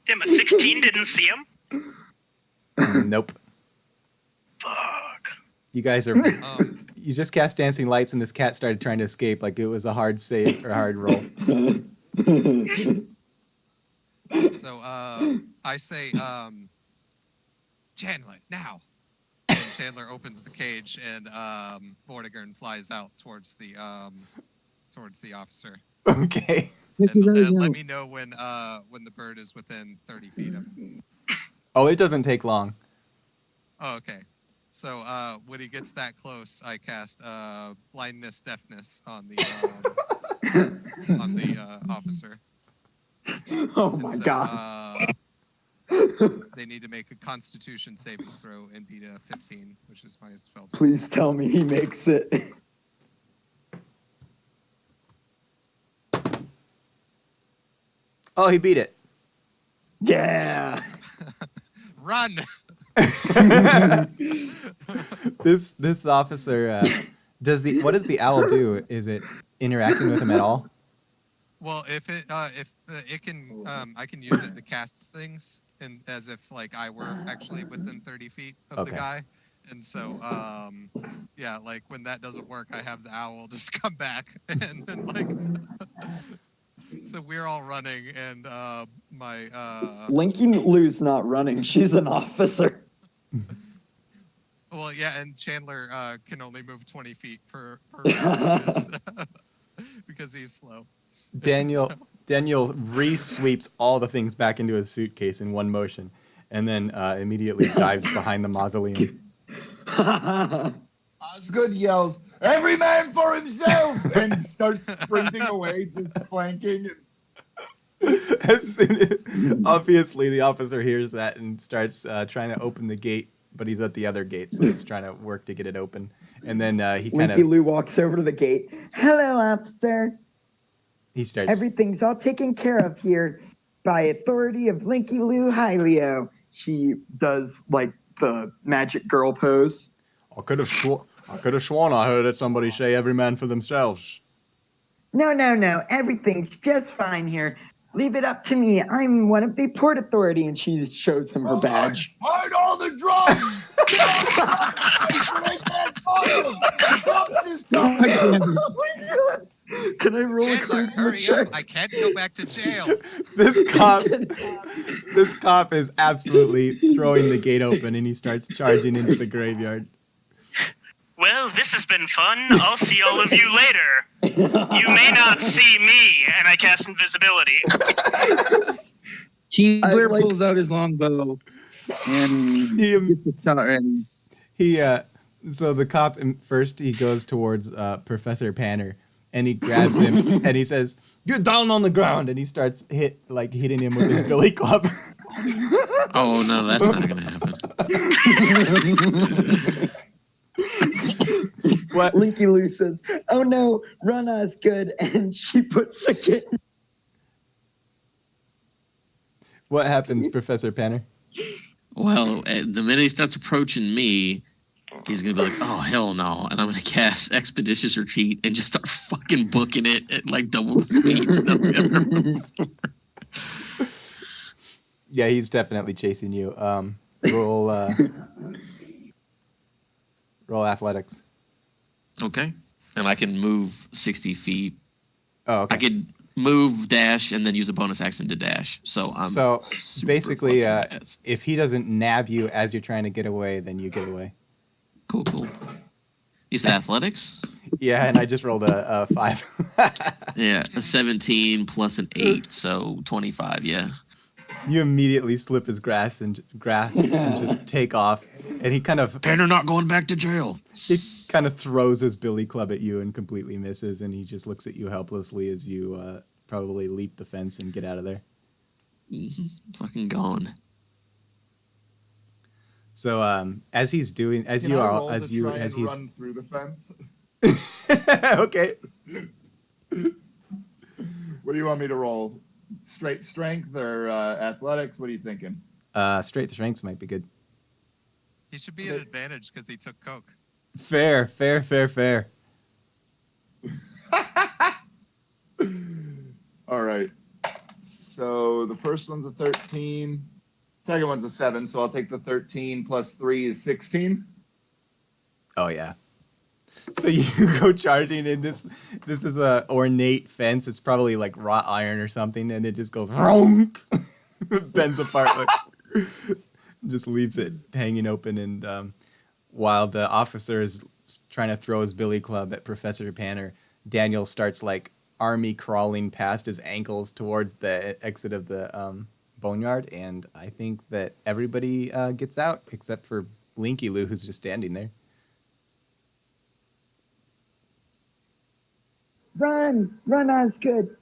Damn, a 16 didn't see him? Nope. Fuck. You guys are... You just cast dancing lights and this cat started trying to escape like it was a hard save or hard roll. So I say, Chandler, now. And Chandler opens the cage and Vortigern flies out towards the officer. Okay. And let me know when the bird is within 30 feet of him. Oh, it doesn't take long. Oh, okay. So when he gets that close, I cast blindness, deafness on the officer. Oh my god. They need to make a Constitution saving throw and beat a 15, which is my spell. Please tell me he makes it. Oh, he beat it. Yeah. Run. This officer what does the owl do? Is it interacting with him at all? Well, if it can I can use it to cast things and as if like I were actually within 30 feet of the guy. And so yeah, like when that doesn't work, I have the owl just come back and then like so we're all running and my Linky Lou's not running, she's an officer. Well, yeah, and Chandler can only move 20 feet per round because he's slow. Daniel re-sweeps all the things back into his suitcase in one motion, and then immediately dives behind the mausoleum. Osgood yells, "Every man for himself!" and starts sprinting away, just clanking. Obviously, the officer hears that and starts trying to open the gate, but he's at the other gate, so he's trying to work to get it open. And then he kind Linky of... Lou walks over to the gate. Hello, officer. He starts... Everything's all taken care of here by authority of Linky Lou Hylio. She does, like, the magic girl pose. I could have sworn I heard that somebody say every man for themselves. No. Everything's just fine here. Leave it up to me. I'm one of the Port Authority. And she shows him her badge. Hide all the drums! Can I roll Chandler, a hurry up. I can't go back to jail. This cop is absolutely throwing the gate open, and he starts charging into the graveyard. Well, this has been fun. I'll see all of you later. You may not see me, and I cast invisibility. Keebler pulls out his longbow and gets the shot ready. So the cop first he goes towards Professor Panner, and he grabs him and he says, "Get down on the ground!" And he starts hitting him with his billy club. Oh no, that's not gonna happen. What? Linky Lou says, "Oh no, run Osgood," and she puts a kitten. What happens, Professor Panner? Well, the minute he starts approaching me, he's gonna be like, "Oh hell no!" And I'm gonna cast Expeditious Retreat and just start fucking booking it at like double the speed. Yeah, he's definitely chasing you. Roll athletics. Okay, and I can move 60 feet. Oh, okay. I could move, dash, and then use a bonus action to dash. So I'm basically, fast. if he doesn't nab you as you're trying to get away, then you get away. Cool. You said athletics? Yeah, and I just rolled a 5. Yeah, a 17 plus an 8, so 25. Yeah. You immediately slip his grasp and just take off, and he kind of... Tanner not going back to jail. He kind of throws his billy club at you and completely misses, and he just looks at you helplessly as you probably leap the fence and get out of there. Fucking gone. So as he's doing, as Can you I are, roll as to you, try as and he's run through the fence? okay. What do you want me to roll? Straight strength or athletics? What are you thinking? Straight strengths might be good. He should be at advantage because he took coke. Fair. All right. So the first one's a 13. Second one's a 7. So I'll take the 13 plus 3 is 16. Oh yeah. So you go charging in this. This is a ornate fence. It's probably like wrought iron or something, and it just goes ronk, bends apart, like, just leaves it hanging open. And while the officer is trying to throw his billy club at Professor Panner, Daniel starts like army crawling past his ankles towards the exit of the boneyard, and I think that everybody gets out except for Linky Lou, who's just standing there. Run, Osgood.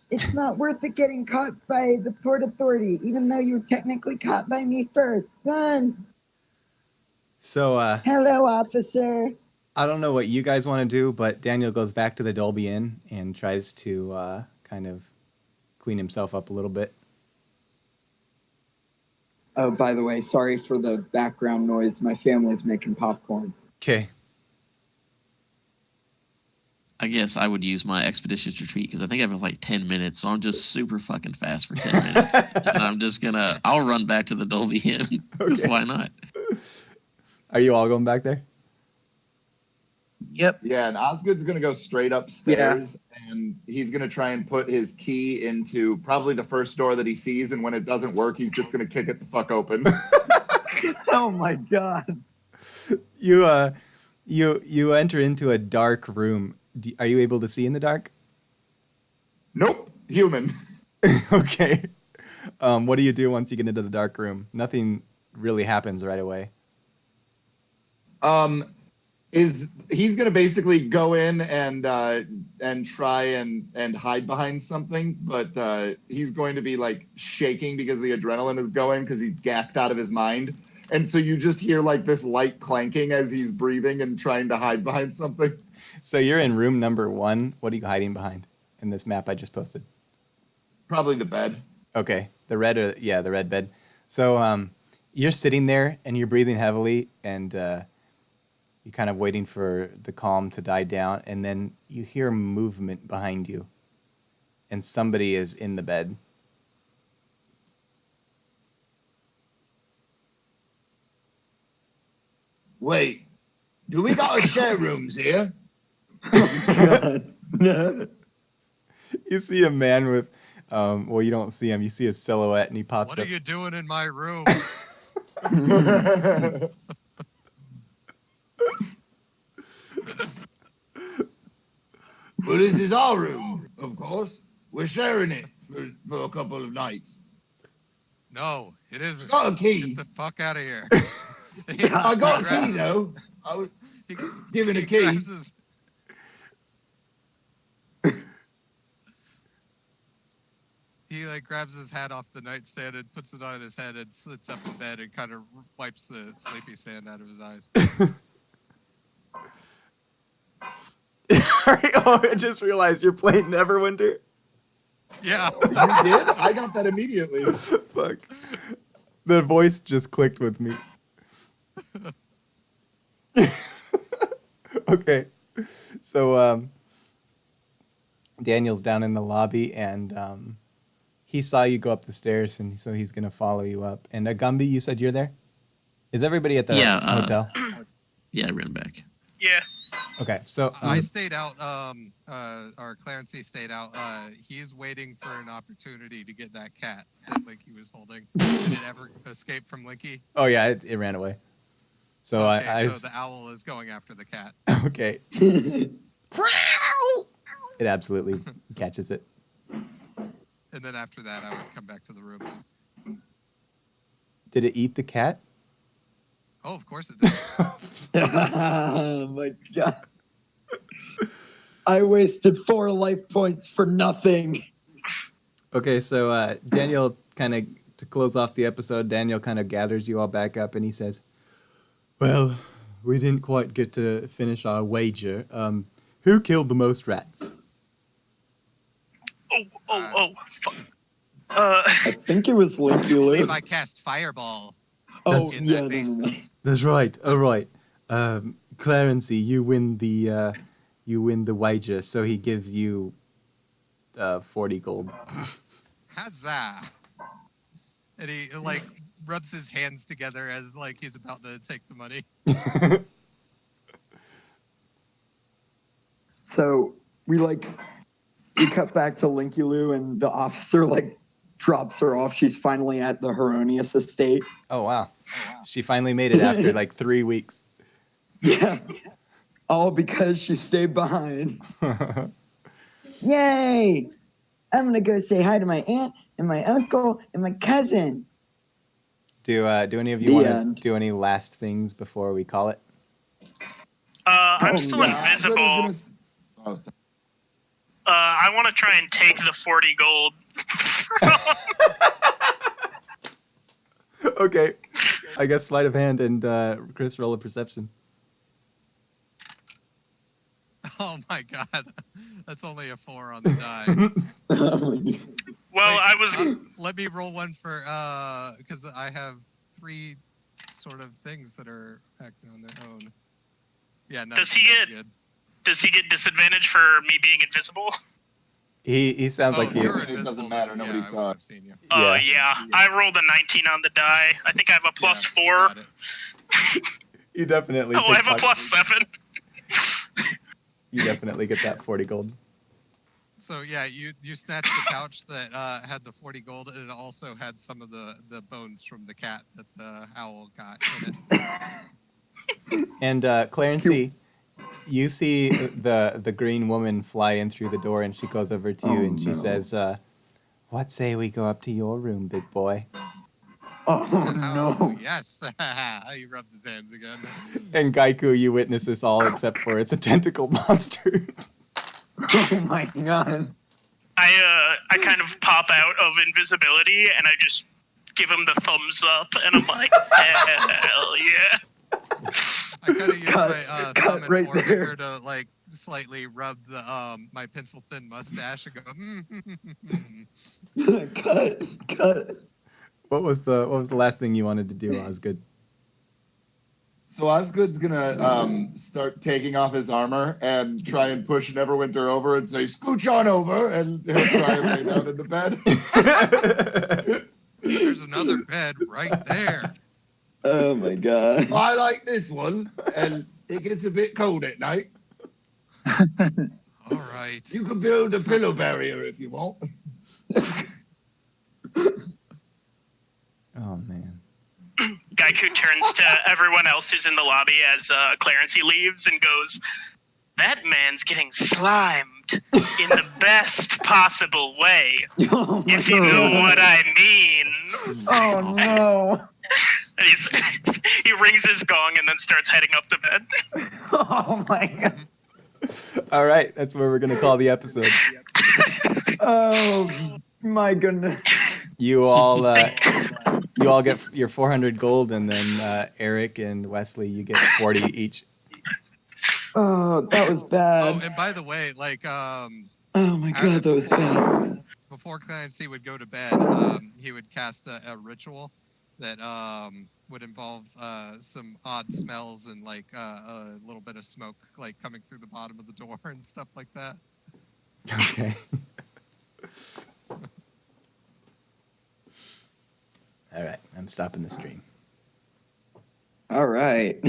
It's not worth it getting caught by the Port Authority, even though you were technically caught by me first. Run. So, Hello, officer. I don't know what you guys want to do, but Daniel goes back to the Dolby Inn and tries to kind of clean himself up a little bit. Oh, by the way, sorry for the background noise. My family's making popcorn. Okay. I guess I would use my expeditious retreat because I think I have like 10 minutes, so I'm just super fucking fast for 10 minutes. And I'm just I'll run back to the Dolby Inn because Okay. why not? Are you all going back there? Yep. Yeah, and Osgood's going to go straight upstairs, and he's going to try and put his key into probably the first door that he sees, and when it doesn't work, he's just going to kick it the fuck open. Oh my god. You enter into a dark room. Are you able to see in the dark? Nope, human. Okay. What do you do once you get into the dark room? Nothing really happens right away. He's gonna basically go in and try and hide behind something, but he's going to be like shaking because the adrenaline is going because he's gacked out of his mind, and so you just hear like this light clanking as he's breathing and trying to hide behind something. So you're in room number 1. What are you hiding behind in this map I just posted? Probably the bed. Okay, the red bed. So you're sitting there and you're breathing heavily, and you're kind of waiting for the calm to die down, and then you hear movement behind you, and somebody is in the bed. Wait, do we got to share rooms here? You see a man with, well, you don't see him. You see a silhouette, and he pops What up. are you doing in my room? Well, this is our room, of course. We're sharing it for a couple of nights. No, it isn't. Got a key. Get the fuck out of here. I got a key, though. I was given a key. He like grabs his hat off the nightstand and puts it on his head and sits up in bed and kind of wipes the sleepy sand out of his eyes. Oh, I just realized you're playing Neverwinter. Yeah. You did? I got that immediately. Fuck. The voice just clicked with me. Okay. So Daniel's down in the lobby, and he saw you go up the stairs, and so he's going to follow you up. And Gumby, you said you're there? Is everybody at the hotel? Yeah, I ran back. Yeah. Okay, so I stayed out. Or Clarency stayed out. He's waiting for an opportunity to get that cat that Linky was holding. Did it ever escape from Linky? Oh yeah, it ran away. So okay, so the owl is going after the cat. Okay. It absolutely catches it. And then after that, I would come back to the room. Did it eat the cat? Oh, of course it did. Oh my god. I wasted 4 life points for nothing. Okay, so Daniel kind of to close off the episode, Daniel kind of gathers you all back up and he says, "Well, we didn't quite get to finish our wager. Who killed the most rats?" Fuck. I think it was I Linky do believe Lou. I cast Fireball Oh, in yeah, that basement. That's right. All right. Clarency, you win the wager. So he gives you 40 gold. Huzzah! And he like rubs his hands together as like he's about to take the money. So we cut back to Linky Lou, and the officer drops her off. She's finally at the Heronius estate. Oh wow. She finally made it after 3 weeks. Yeah. All because she stayed behind. Yay! I'm gonna go say hi to my aunt and my uncle and my cousin. Do any of you The want to end. do any last things before we call it? I'm Oh, still no. invisible. Oh, sorry. I want to try and take the 40 gold. Okay. I guess sleight of hand and Chris roll a perception. Oh my god, that's only a 4 on the die. Well, Wait, I was. Let me roll one for because I have 3 sort of things that are acting on their own. Yeah, no. Does he get disadvantage for me being invisible? He sounds like you're you. It doesn't invisible, matter, then, nobody I saw would it. have seen you. Oh Yeah. yeah. I rolled a 19 on the die. I think I have a plus Yeah, you 4. got it. You definitely. Oh, I have a pickpocket- plus 7. You definitely get that 40 gold. So yeah, you snatched the pouch that had the 40 gold, and it also had some of the bones from the cat that the owl got in it. And Clarency, you see the green woman fly in through the door, and she goes over to you and she says, "What say we go up to your room, big boy?" Oh, Oh no. yes, he rubs his hands again. And Gaiku, you witness this all except for it's a tentacle monster. Oh, my God. I kind of pop out of invisibility and I just give him the thumbs up, and I'm like, hell yeah. I kind of use my cut thumb and right forefinger to like slightly rub the my pencil thin mustache and go. Cut. What was the last thing you wanted to do, Osgood? So Osgood's gonna start taking off his armor and try and push Neverwinter over and say, "Scooch on over," and he'll try and lay down in the bed. There's another bed right there. Oh, my God. I like this one, and it gets a bit cold at night. All right. You can build a pillow barrier if you want. Oh man. Gaiku turns to everyone else who's in the lobby as Clarency leaves and goes, "That man's getting slimed in the best possible way, Oh, my if you know God. what I mean." Oh, no. And he rings his gong and then starts heading up to bed. Oh, my God. All right, that's where we're gonna call the episode. Oh, my goodness. You all get your 400 gold, and then Eric and Wesley, you get 40 each. Oh, that was Oh, bad. and by the way, like Oh, my God, that was bad. before Clancy would go to bed, he would cast a ritual that would involve some odd smells and like a little bit of smoke like coming through the bottom of the door and stuff like that. Okay. All right, I'm stopping the stream. All right.